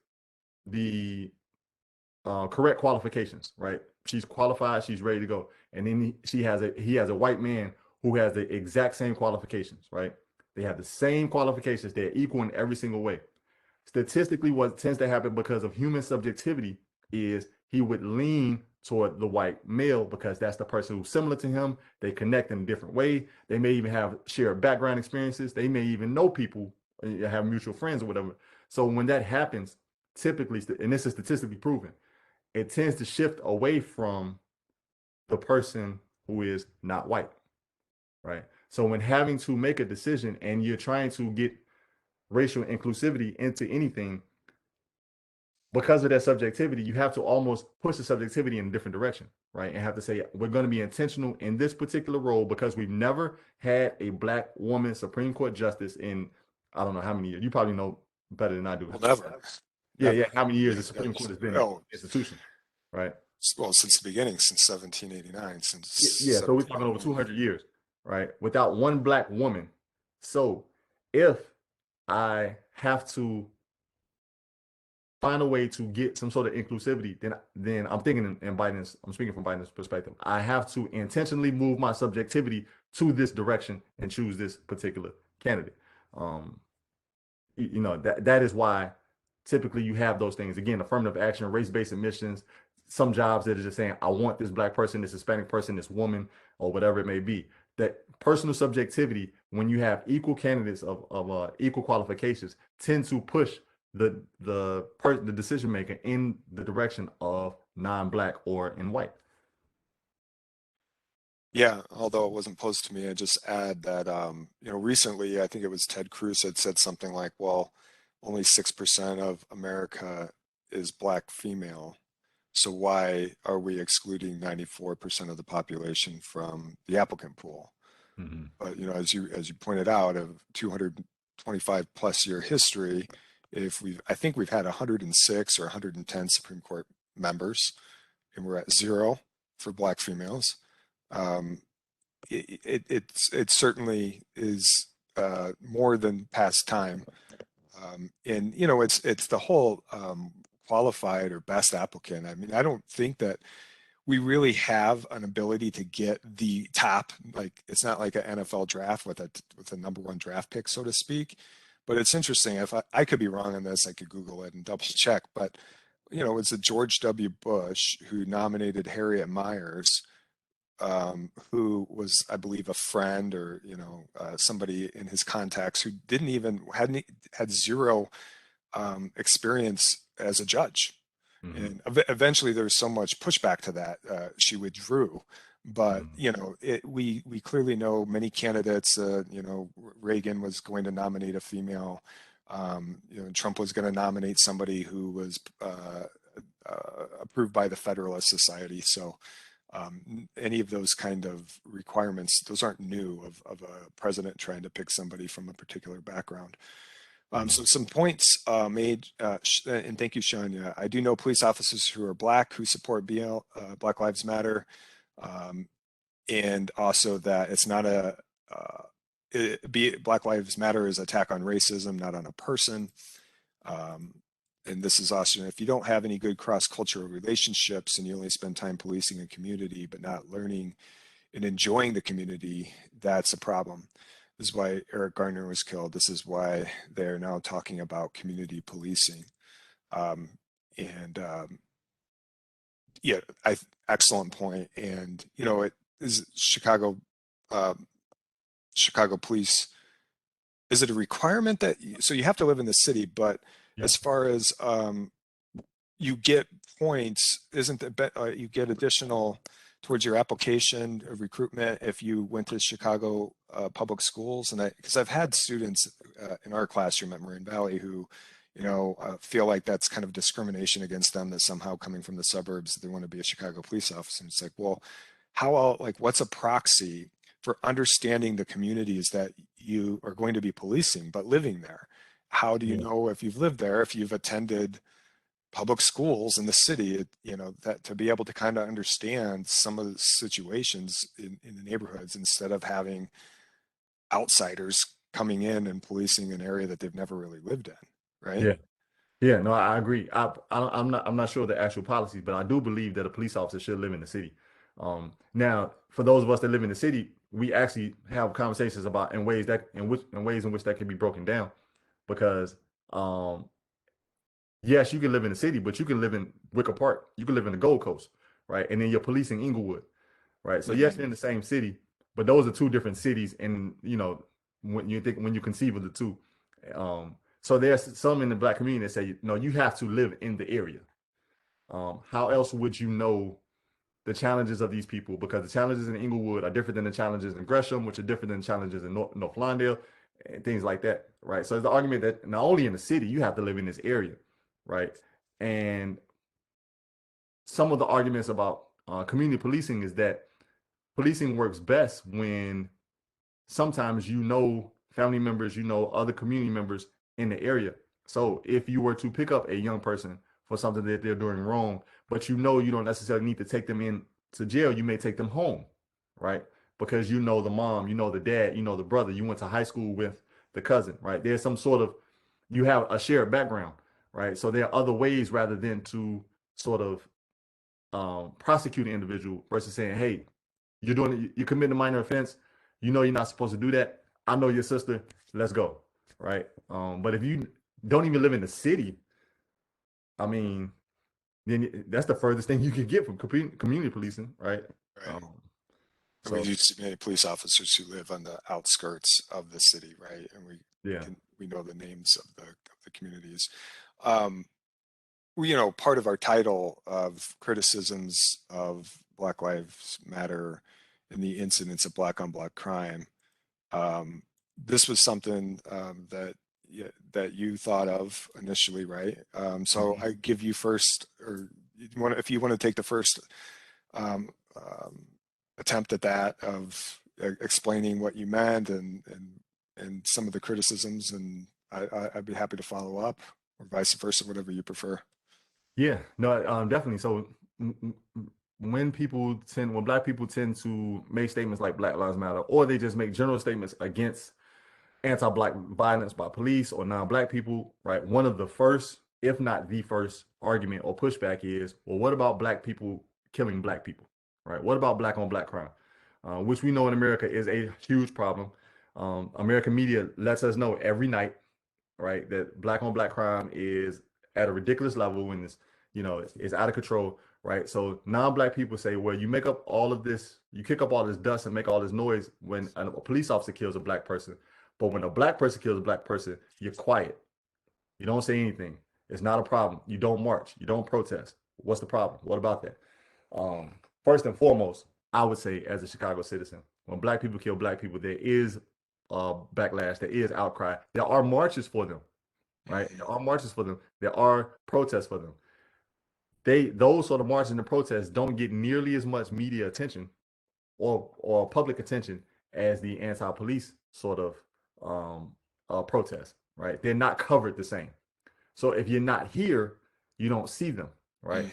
the correct qualifications, right? She's qualified, she's ready to go, and then he has a white man who has the exact same qualifications, right? They have the same qualifications. They're equal in every single way. Statistically, what tends to happen because of human subjectivity is he would lean toward the white male because that's the person who's similar to him. They connect in a different way. They may even have shared background experiences. They may even know people, have mutual friends or whatever. So when that happens, typically, and this is statistically proven, it tends to shift away from the person who is not white, right? So when having to make a decision and you're trying to get racial inclusivity into anything, because of that subjectivity, you have to almost push the subjectivity in a different direction, right? And have to say, we're going to be intentional in this particular role because we've never had a black woman Supreme Court justice in, I don't know how many years. You probably know better than I do. Well, never. Yeah, Never. How many years the Supreme Court has been an institution, right? Well, since the beginning, since 1789, since So we're talking over 200 years, right? Without one black woman. So if I have to find a way to get some sort of inclusivity, then I'm thinking in Biden's, I'm speaking from Biden's perspective, I have to intentionally move my subjectivity to this direction and choose this particular candidate. That is why typically you have those things. Again, affirmative action, race-based admissions, some jobs that are just saying, I want this black person, this Hispanic person, this woman, or whatever it may be. That personal subjectivity, when you have equal candidates of equal qualifications, tend to push the decision maker in the direction of non-black or in white. Yeah, although it wasn't posed to me, I just add that recently I think it was Ted Cruz had said something like, well, only 6% of America is black female. So why are we excluding 94% of the population from the applicant pool? Mm-hmm. But as you pointed out, of 225 plus year history, I think we've had 106 or 110 Supreme Court members, and we're at 0 for black females. It certainly is more than past time, and it's the whole qualified or best applicant. I mean, I don't think that we really have an ability to get the top, like it's not like an NFL draft with a number 1 draft pick, so to speak. But it's interesting. If I could be wrong on this, I could Google it and double check. But it's a George W. Bush who nominated Harriet Miers, who was, I believe, a friend or somebody in his contacts who had 0 experience as a judge. Mm-hmm. And eventually there was so much pushback to that, she withdrew. But we clearly know many candidates. Reagan was going to nominate a female. Trump was going to nominate somebody who was approved by the Federalist Society. So any of those kind of requirements, those aren't new of a president trying to pick somebody from a particular background. So some points made, and thank you, Sean. Yeah, I do know police officers who are black who support Black Lives Matter, and also that it's not Black Lives Matter is attack on racism, not on a person. And this is also, if you don't have any good cross-cultural relationships and you only spend time policing a community but not learning and enjoying the community, that's a problem. This is why Eric Garner was killed. This is why they're now talking about community policing. Excellent point. And it is Chicago police. Is it a requirement that so you have to live in the city? But as far as you get points, isn't you get additional towards your application of recruitment if you went to Chicago public schools? And because I've had students in our classroom at Marin Valley who, feel like that's kind of discrimination against them, that somehow coming from the suburbs, they want to be a Chicago police officer. And it's like, well, what's a proxy for understanding the communities that you are going to be policing, but living there? How do you know if you've lived there, if you've attended public schools in the city, that to be able to kind of understand some of the situations in the neighborhoods instead of having outsiders coming in and policing an area that they've never really lived in, right? No, I agree. I'm not sure the actual policies, but I do believe that a police officer should live in the city. Now, for those of us that live in the city, we actually have conversations about in ways in which that can be broken down, because yes, you can live in the city, but you can live in Wicker Park, you can live in the Gold Coast, right? And then you're policing Inglewood, right? So yes, Mhm. you're in the same city, but those are two different cities, and when you conceive of the two. So there's some in the Black community that say, no, you have to live in the area. How else would you know the challenges of these people? Because the challenges in Inglewood are different than the challenges in Gresham, which are different than challenges in North Lawndale, and things like that, right? So it's the argument that not only in the city, you have to live in this area, right? And some of the arguments about community policing is that policing works best when sometimes family members, other community members in the area. So if you were to pick up a young person for something that they're doing wrong, but you don't necessarily need to take them in to jail, you may take them home, right? Because you know the mom, you know the dad, you know the brother, you went to high school with the cousin, right? There's some sort of, you have a shared background, right? So there are other ways rather than to sort of prosecute an individual versus saying, hey, you're committing a minor offense. You know you're not supposed to do that. I know your sister. Let's go, right? But if you don't even live in the city, I mean, then that's the furthest thing you can get from community policing, right? Right. And we So do see many police officers who live on the outskirts of the city, right? And yeah, we know the names of the communities. Um, part of our title of criticisms of Black Lives Matter and the incidents of Black on Black crime, this was something that you thought of initially, right? So I give you first, or if you want to take the first um, um, attempt at that of explaining what you meant and some of the criticisms, and I'd be happy to follow up, or vice versa, whatever you prefer. yeah, no, definitely. So when Black people tend to make statements like Black Lives Matter, or they just make general statements against anti-Black violence by police or non-Black people, right? One of the first, if not the first argument or pushback is, well, what about Black people killing Black people, right? What about Black on Black crime? Which we know in America is a huge problem. American media lets us know every night, right, that Black on Black crime is at a ridiculous level and it's out of control, right? So non-Black people say, well, you make up all of this, you kick up all this dust and make all this noise when a police officer kills a Black person. But when a Black person kills a Black person, you're quiet. You don't say anything. It's not a problem. You don't march. You don't protest. What's the problem? What about that? First and foremost, I would say, as a Chicago citizen, when Black people kill Black people, there is backlash. There is outcry. There are marches for them, right? There are marches for them. There are protests for them. Those sort of marches and protests don't get nearly as much media attention or public attention as the anti-police sort of protest, right? They're not covered the same. So if you're not here, you don't see them, right?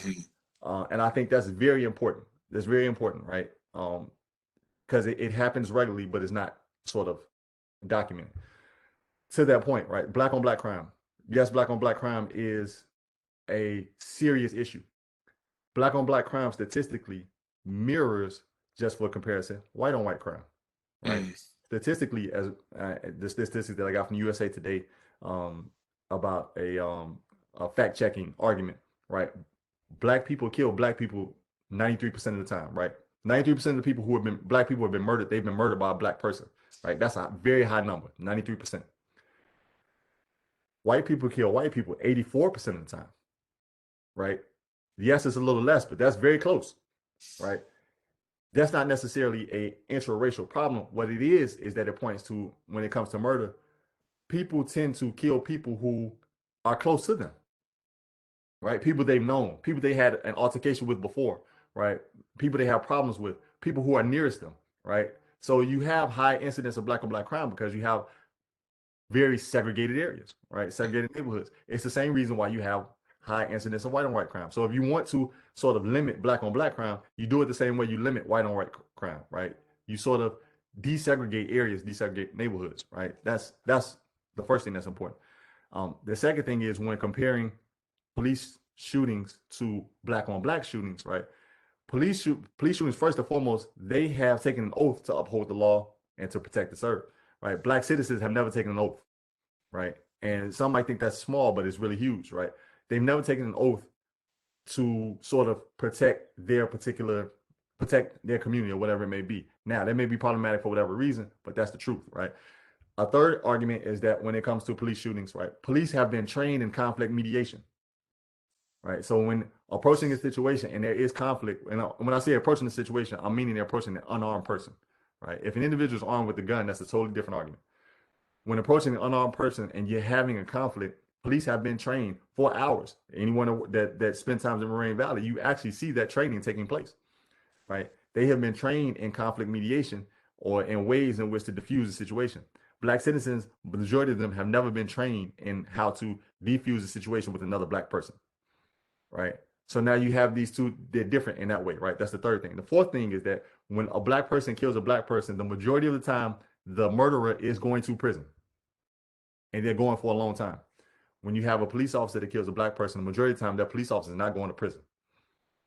And I think that's very important. That's very important, right? Because it happens regularly, but it's not sort of documented. To that point, right? Black on Black crime. Yes, Black on Black crime is a serious issue. Black on Black crime statistically mirrors, just for comparison, white on white crime, right? Statistically, as the statistics that I got from USA Today about a fact checking argument, right? Black people kill Black people 93% of the time, right? 93% of the people who have been Black people have been murdered, they've been murdered by a Black person, right? That's a very high number, 93%. White people kill white people 84% of the time, right? Yes, it's a little less, but that's very close, right? That's not necessarily a interracial problem. What it is that it points to, when it comes to murder, people tend to kill people who are close to them, right? People they've known, people they had an altercation with before, right? People they have problems with, people who are nearest them, right? So you have high incidence of Black on Black crime because you have very segregated areas, right? Segregated neighborhoods. It's the same reason why you have high incidence of white on white crime. So if you want to sort of limit Black on Black crime, you do it the same way you limit white on white crime, right? You sort of desegregate areas, desegregate neighborhoods, right? That's the first thing that's important. The second thing is, when comparing police shootings to Black on Black shootings, right? police shootings, first and foremost, they have taken an oath to uphold the law and to protect and serve, right? Black citizens have never taken an oath, right? And some might think that's small, but it's really huge, right? They've never taken an oath to sort of protect their community or whatever it may be. Now, that may be problematic for whatever reason, but that's the truth, right? A third argument is that when it comes to police shootings, right, police have been trained in conflict mediation, right? So when approaching a situation and there is conflict, and when I say approaching the situation, I'm meaning they're approaching an unarmed person, right? If an individual is armed with a gun, that's a totally different argument. When approaching an unarmed person and you're having a conflict, police have been trained for hours. Anyone that spends time in Moraine Valley, you actually see that training taking place, right? They have been trained in conflict mediation or in ways in which to diffuse the situation. Black citizens, the majority of them have never been trained in how to defuse a situation with another Black person, right? So now you have these two, they're different in that way, right? That's the third thing. The fourth thing is that when a Black person kills a Black person, the majority of the time, the murderer is going to prison. And they're going for a long time. When you have a police officer that kills a Black person, the majority of the time, that police officer is not going to prison,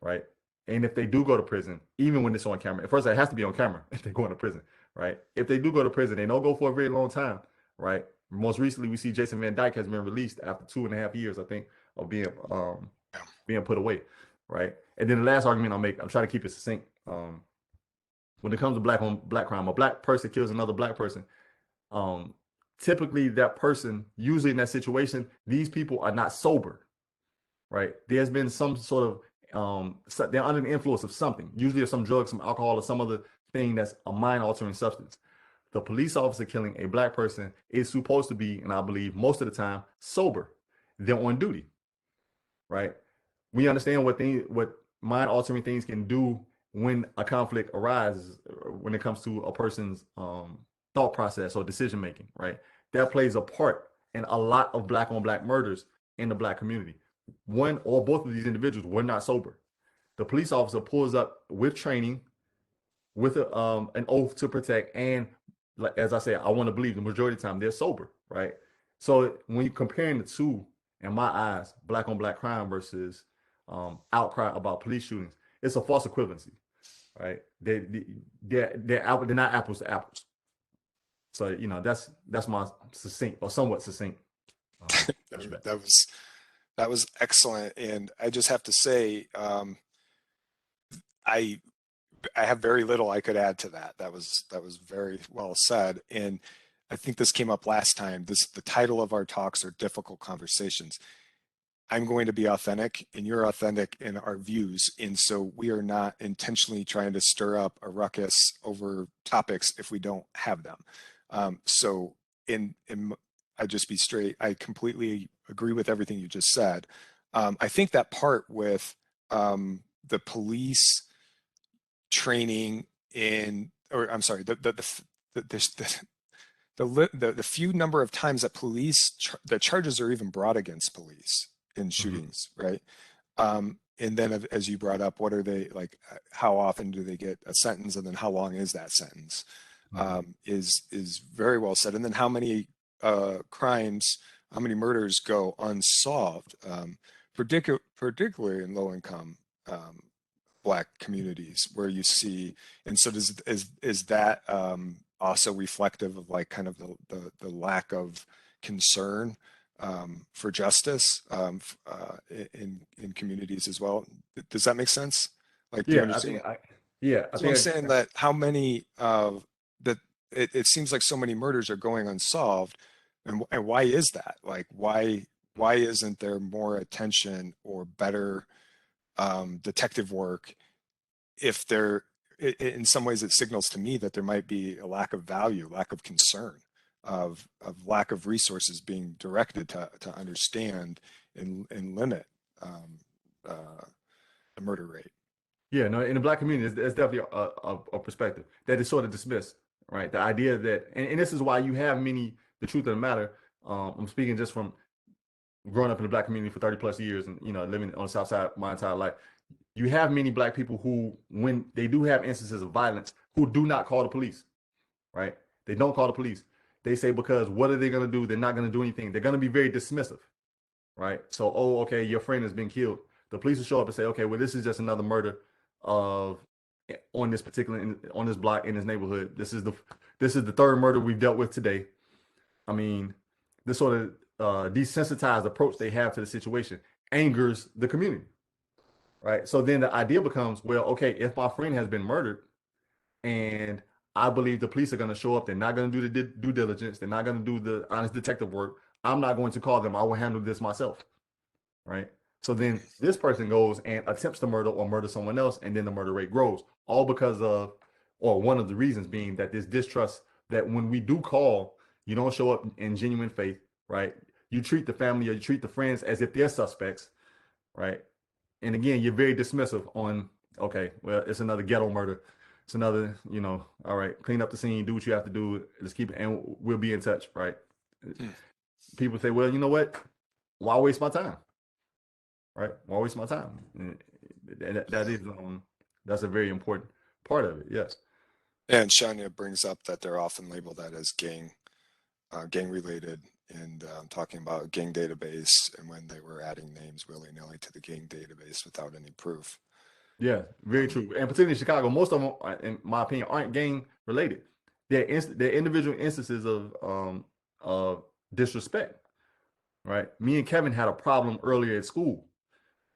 right? And if they do go to prison, even when it's on camera, first it has to be on camera if they're going to prison, right? If they do go to prison, they don't go for a very long time, right? Most recently, we see Jason Van Dyke has been released after 2.5 years, I think, of being put away, right? And then the last argument I'll make, I'm trying to keep it succinct. When it comes to black on black crime, a Black person kills another Black person. Typically, that person, usually in that situation, these people are not sober, right? There's been some sort of they're under the influence of something, usually of some drugs, some alcohol, or some other thing that's a mind-altering substance. The police officer killing a Black person is supposed to be, and I believe most of the time, sober. They're on duty, right? We understand what mind-altering things can do when a conflict arises, when it comes to a person's thought process or decision-making, right? That plays a part in a lot of Black-on-Black murders in the Black community. One or both of these individuals were not sober. The police officer pulls up with training, with an oath to protect, and as I say, I want to believe the majority of the time they're sober, right? So when you're comparing the two, in my eyes, Black-on-Black crime versus outcry about police shootings, it's a false equivalency, right? They're not apples to apples. So that's my succinct or somewhat succinct. That was excellent, and I just have to say, I have very little I could add to that. That was very well said, and I think this came up last time. The title of our talks are difficult conversations. I'm going to be authentic, and you're authentic in our views, and so we are not intentionally trying to stir up a ruckus over topics if we don't have them. So I just be straight. I completely agree with everything you just said. I think that part with the police training the few number of times that the charges are even brought against police in shootings, right? And then, as you brought up, what are they like? How often do they get a sentence, and then how long is that sentence? Is very well said. And then how many crimes, how many murders go unsolved, particularly in low-income Black communities, where you see. And so is that also reflective of like kind of the lack of concern for justice in communities as well? Does that make sense? Like, Yeah, I'm saying that how many that it seems like so many murders are going unsolved, and why is that? Like, why isn't there more attention or better detective work? If there, in some ways, it signals to me that there might be a lack of value, lack of concern, of lack of resources being directed to understand and limit the murder rate. Yeah, no, in the Black community, it's definitely a perspective that is sort of dismissed, right? The idea that, and this is why you have the truth of the matter, I'm speaking just from growing up in the Black community for 30 plus years and, living on the South Side my entire life. You have many Black people who, when they do have instances of violence, who do not call the police, right? They don't call the police. They say, because what are they going to do? They're not going to do anything. They're going to be very dismissive, right? So, okay, your friend has been killed. The police will show up and say, okay, well, this is just another murder. of on this particular on this block in this neighborhood. This is the third murder we've dealt with today. I mean, this sort of desensitized approach they have to the situation angers the community, right? So then the idea becomes, well, okay, if my friend has been murdered and I believe the police are going to show up, they're not going to do the due diligence, they're not going to do the honest detective work, I'm not going to call them, I will handle this myself, right? So then this person goes and attempts to murder or murder someone else, and then the murder rate grows, all because of, or one of the reasons being that this distrust, that when we do call, you don't show up in genuine faith, right? You treat the family or you treat the friends as if they're suspects, right? And again, you're very dismissive on, okay, well, it's another ghetto murder. It's another, all right, clean up the scene, do what you have to do. Let's keep it, and we'll be in touch, right? People say, well, you know what? Why waste my time? Right? Why waste my time? And that's a very important part of it. Yes. And Shania brings up that they're often labeled that as gang related, and talking about gang database, and when they were adding names willy-nilly to the gang database without any proof. Yeah, very true. And particularly in Chicago, most of them, in my opinion, aren't gang related. They're individual instances of disrespect, right? Me and Kevin had a problem earlier at school,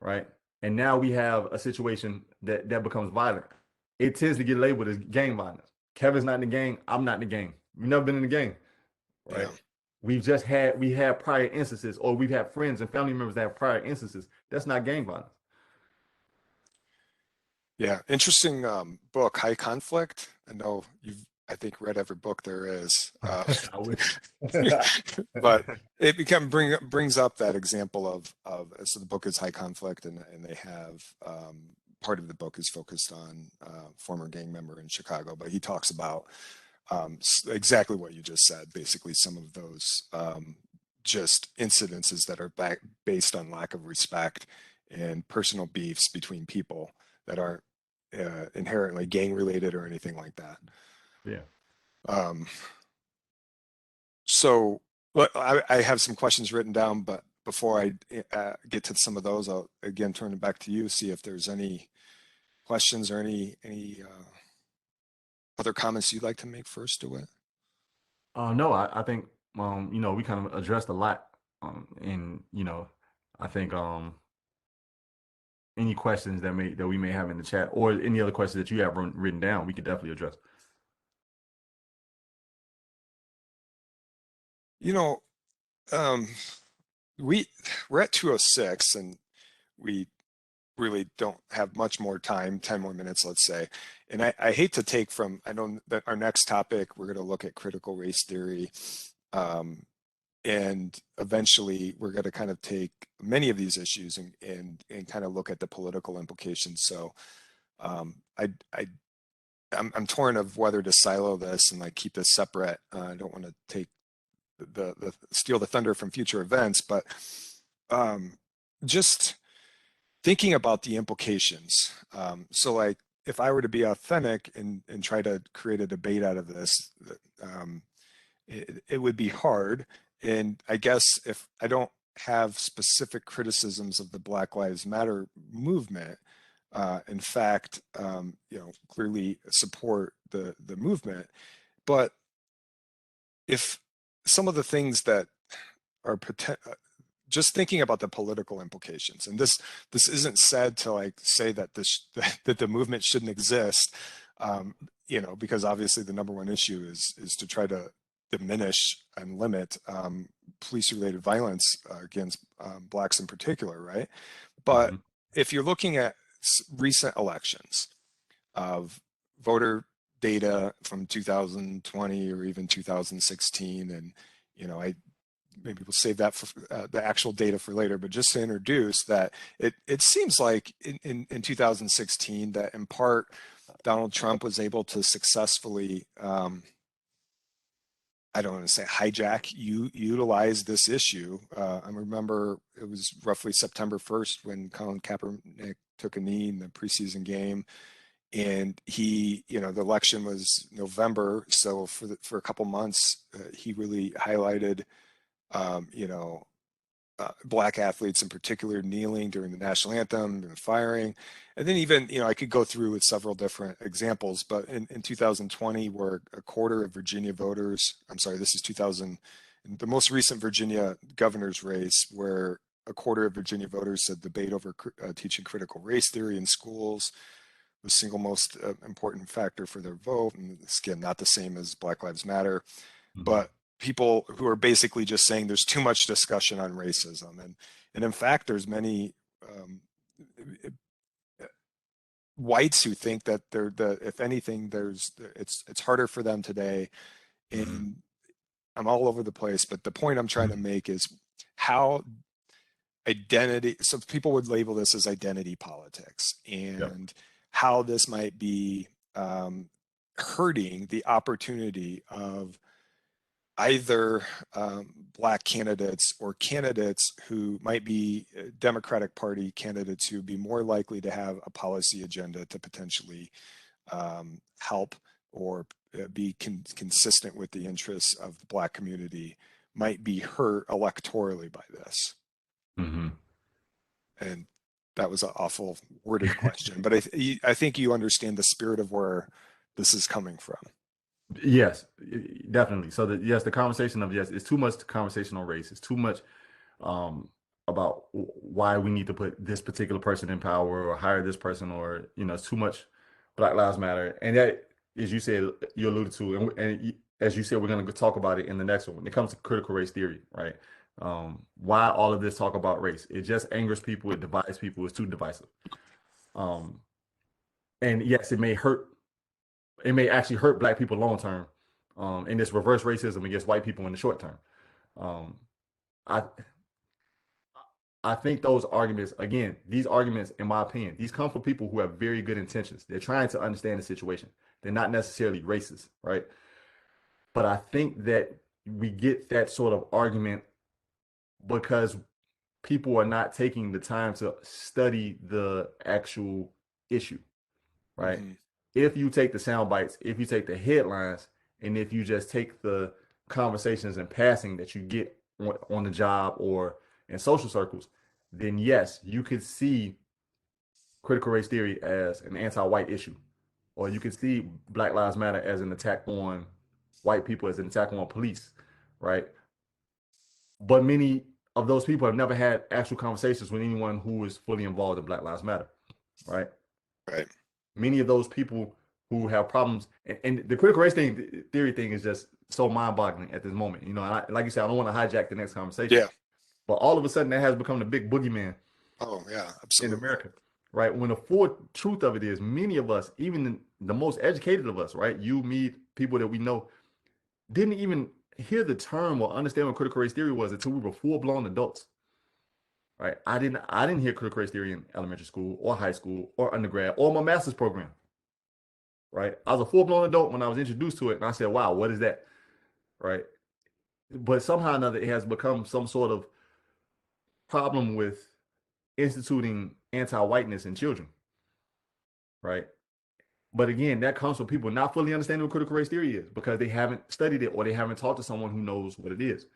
right? And now we have a situation that becomes violent. It tends to get labeled as gang violence. Kevin's not in the gang. I'm not in the gang. We've never been in the gang, right? Yeah. We had prior instances, or we've had friends and family members that have prior instances. That's not gang violence. Yeah, interesting book, High Conflict. I know you've, I think, read every book there is, I wish. but it brings up that example of so the book is High Conflict, and they have part of the book is focused on former gang member in Chicago, but he talks about exactly what you just said, basically some of those just incidences that are based on lack of respect and personal beefs between people that aren't inherently gang related or anything like that. Yeah. So I have some questions written down, but before I get to some of those, I'll again turn it back to you, see if there's any questions or any other comments you'd like to make first, Dewitt. No, I think we kind of addressed a lot. And I think any questions that we may have in the chat, or any other questions that you have written down, we could definitely address. We're at 2:06, and we really don't have much more time, 10 more minutes, let's say. And I hate to take from, I know that our next topic, we're going to look at critical race theory. And eventually we're going to kind of take many of these issues and kind of look at the political implications. So I'm torn of whether to silo this and like keep this separate. I don't want to take steal the thunder from future events, but just thinking about the implications. So like if I were to be authentic and try to create a debate out of this, it would be hard. And I guess if I don't have specific criticisms of the Black Lives Matter movement, in fact, clearly support the movement, but if some of the things that are just thinking about the political implications, and this isn't said to like say that that the movement shouldn't exist, because obviously the number one issue is to try to diminish and limit police-related violence against blacks in particular, right? But if you're looking at recent elections of voter data from 2020 or even 2016, and maybe we'll save that for the actual data for later, but just to introduce that it seems like in 2016 that in part Donald Trump was able to successfully I don't want to say hijack, utilize this issue. I remember it was roughly September 1st when Colin Kaepernick took a knee in the preseason game, and the election was November. So for a couple months, he really highlighted, Black athletes in particular kneeling during the national anthem and firing. And then even, I could go through with several different examples, but in 2020, where a quarter of Virginia voters, I'm sorry, this is 2000, the most recent Virginia governor's race, where a quarter of Virginia voters said debate over teaching critical race theory in schools the single most important factor for their vote. And it's, again, not the same as Black Lives Matter, but people who are basically just saying there's too much discussion on racism. And in fact, there's many whites who think that if anything, it's harder for them today. And I'm all over the place, but the point I'm trying to make is how identity, so people would label this as identity politics, and how this might be hurting the opportunity of either Black candidates or candidates who might be Democratic Party candidates who would be more likely to have a policy agenda to potentially help or be consistent with the interests of the Black community, might be hurt electorally by this. And that was an awful worded question, but I think you understand the spirit of where this is coming from. Yes, definitely. So the conversation of, yes, it's too much conversation on race. It's too much about why we need to put this particular person in power or hire this person, or, it's too much Black Lives Matter. And that, as you said, you alluded to, and as you said, we're going to talk about it in the next one. When it comes to critical race theory, right? Why all of this talk about race? It just angers people. It divides people. It's too divisive. And yes, it may hurt. It may actually hurt Black people long term, in this reverse racism against white people in the short term. I think those arguments, again, these arguments, in my opinion, these come from people who have very good intentions. They're trying to understand the situation. They're not necessarily racist, right? But I think that we get that sort of argument because people are not taking the time to study the actual issue, right? If you take the sound bites, if you take the headlines, and if you just take the conversations in passing that you get on the job or in social circles, then yes, you could see critical race theory as an anti-white issue, or you could see Black Lives Matter as an attack on white people, as an attack on police, right? But many of those people have never had actual conversations with anyone who is fully involved in Black Lives Matter, right? Right. Many of those people who have problems, and the critical race theory thing is just so mind-boggling at this moment. Like you said, I don't want to hijack the next conversation. Yeah. But all of a sudden, that has become the big boogeyman. Oh yeah, absolutely. In America, right? When the full truth of it is, many of us, even the most educated of us, right? You, me, people that we know, didn't even hear the term or understand what critical race theory was until we were full-blown adults, right? I didn't hear critical race theory in elementary school or high school or undergrad or my master's program, right? I was a full-blown adult when I was introduced to it, and I said, wow, what is that, right? But somehow or another, it has become some sort of problem with instituting anti-whiteness in children, right? But again, that comes from people not fully understanding what critical race theory is because they haven't studied it or they haven't talked to someone who knows what it is.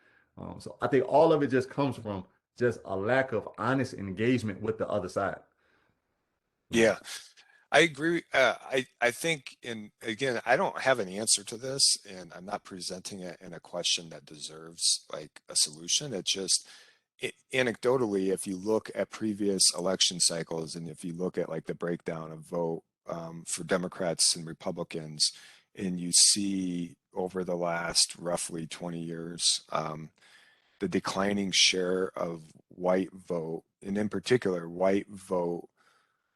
So I think all of it just comes from just a lack of honest engagement with the other side. Yeah, I agree. I think, and again, I don't have an answer to this, and I'm not presenting it in a question that deserves like a solution. It's just anecdotally, if you look at previous election cycles, and if you look at like the breakdown of vote for Democrats and Republicans, and you see over the last roughly 20 years, the declining share of white vote, and in particular, white vote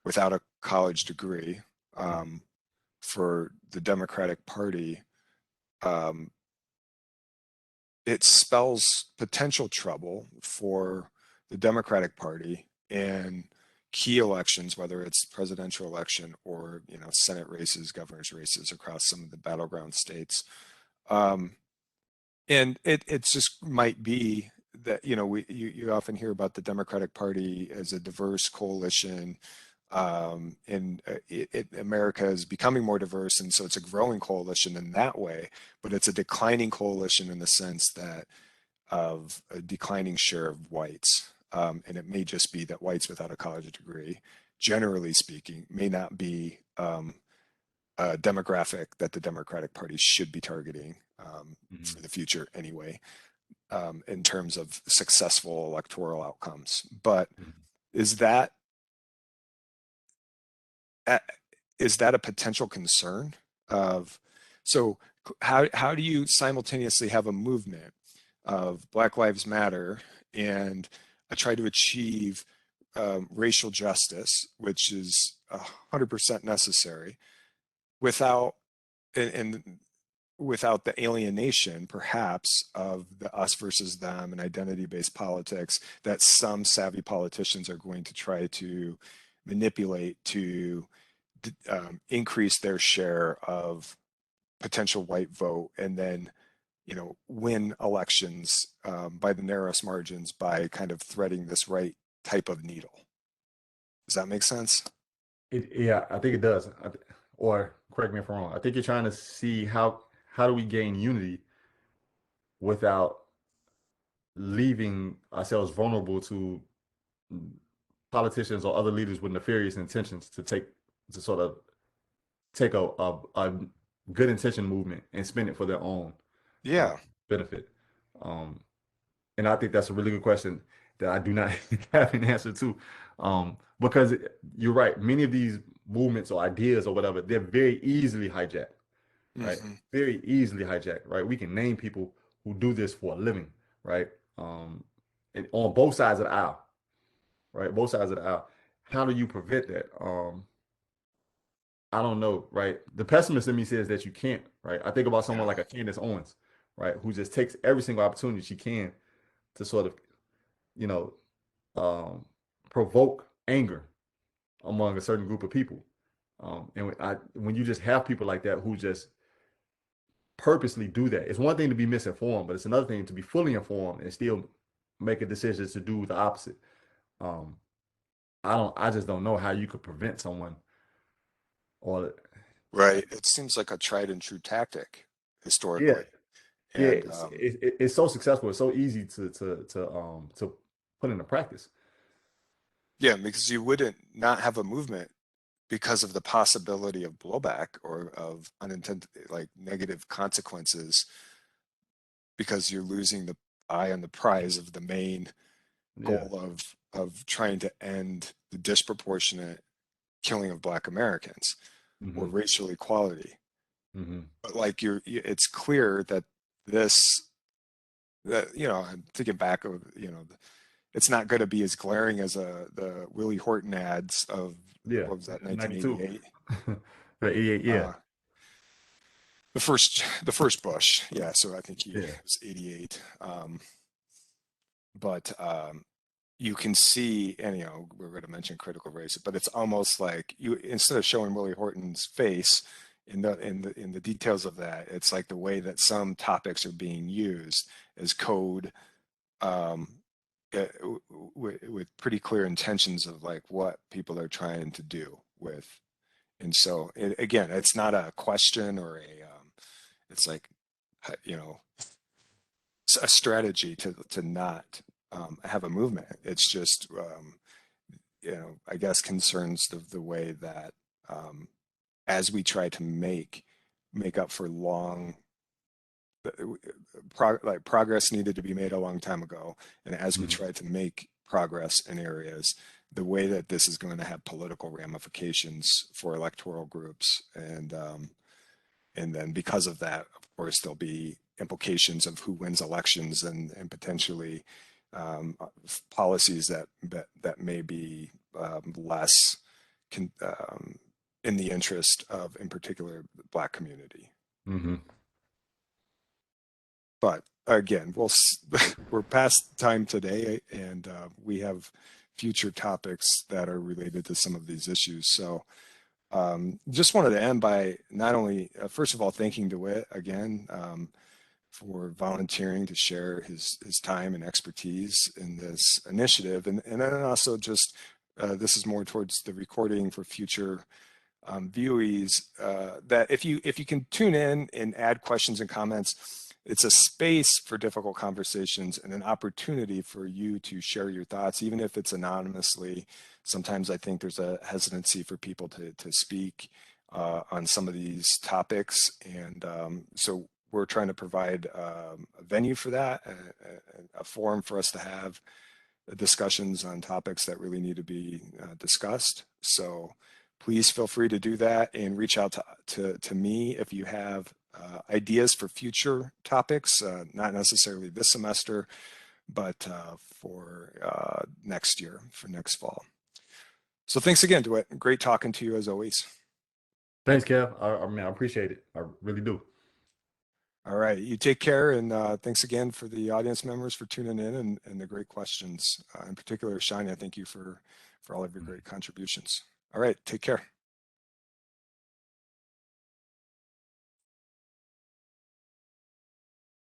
without a college degree for the Democratic Party, it spells potential trouble for the Democratic Party in key elections, whether it's presidential election or Senate races, governor's races across some of the battleground states. And it just might be that you often hear about the Democratic Party as a diverse coalition. And America is becoming more diverse, and so it's a growing coalition in that way, but it's a declining coalition in the sense that of a declining share of whites. And it may just be that whites without a college degree, generally speaking, may not be a demographic that the Democratic Party should be targeting for the future anyway, in terms of successful electoral outcomes. But is that a potential concern of, so how do you simultaneously have a movement of Black Lives Matter and try to achieve racial justice, which is 100% necessary, without and without the alienation, perhaps, of the us versus them and identity-based politics that some savvy politicians are going to try to manipulate to increase their share of potential white vote, and then, you know, win elections by the narrowest margins by kind of threading this right type of needle. Does that make sense? Yeah, I think it does. Or correct me if I'm wrong. I think you're trying to see how do we gain unity without leaving ourselves vulnerable to politicians or other leaders with nefarious intentions to sort of take a good intention movement and spin it for their own Yeah. benefit. And I think that's a really good question that I do not have an answer to, because you're right. Many of these movements or ideas or whatever, they're very easily hijacked, right? Very easily hijacked, right? We can name people who do this for a living, right? And on both sides of the aisle, right? Both sides of the aisle. How do you prevent that? I don't know, right? The pessimist in me says that you can't, right? I think about someone like a Candace Owens, right, who just takes every single opportunity she can to sort of, you know, provoke anger among a certain group of people. And when you just have people like that who just purposely do that, it's one thing to be misinformed, but it's another thing to be fully informed and still make a decision to do the opposite. I just don't know how you could prevent someone or Right. It seems like a tried and true tactic yeah, historically. yeah, And it's so successful. It's so easy to put into practice. yeah, because you wouldn't not have a movement because of the possibility of blowback or of unintended, like, negative consequences, because you're losing the eye on the prize of the main Yeah. goal of trying to end the disproportionate killing of Black Americans or Hmm. racial equality. Hmm. But like it's clear that this, that, you know, I'm thinking back of, you know, it's not going to be as glaring as the Willie Horton ads of, Yeah. what was that, 92. 1988? 88, yeah. The first Bush, yeah. So I think he Yeah. was 88. But you can see, and, you know, we're going to mention critical race, but it's almost like, you, instead of showing Willie Horton's face in the details of that, it's like the way that some topics are being used as code, um, with pretty clear intentions of like what people are trying to do with. And so again, it's not a question or it's like, you know, a strategy to not have a movement. It's just, you know, I guess concerns the way that, as we try to make up for long, progress needed to be made a long time ago, and as we Hmm. try to make progress in areas, the way that this is going to have political ramifications for electoral groups, and then because of that, of course, there'll be implications of who wins elections, and potentially policies that may be less in the interest of, in particular, the Black community. Hmm. But again, we're past time today, and we have future topics that are related to some of these issues. So just wanted to end by not only, first of all, thanking Dewitt again for volunteering to share his time and expertise in this initiative. And then also just, this is more towards the recording for future viewees, that if you can tune in and add questions and comments, it's a space for difficult conversations and an opportunity for you to share your thoughts, even if it's anonymously. Sometimes I think there's a hesitancy for people to speak on some of these topics. And so we're trying to provide a venue for that, a forum for us to have discussions on topics that really need to be discussed. So please feel free to do that and reach out to me if you have ideas for future topics, not necessarily this semester, but for next year, for next fall. So thanks again, Dewitt. Great talking to you as always. Thanks, Kev. I mean, I appreciate it. I really do. All right, you take care, and thanks again for the audience members for tuning in and the great questions. In particular, Shani, I thank you for all of your great contributions. All right, take care.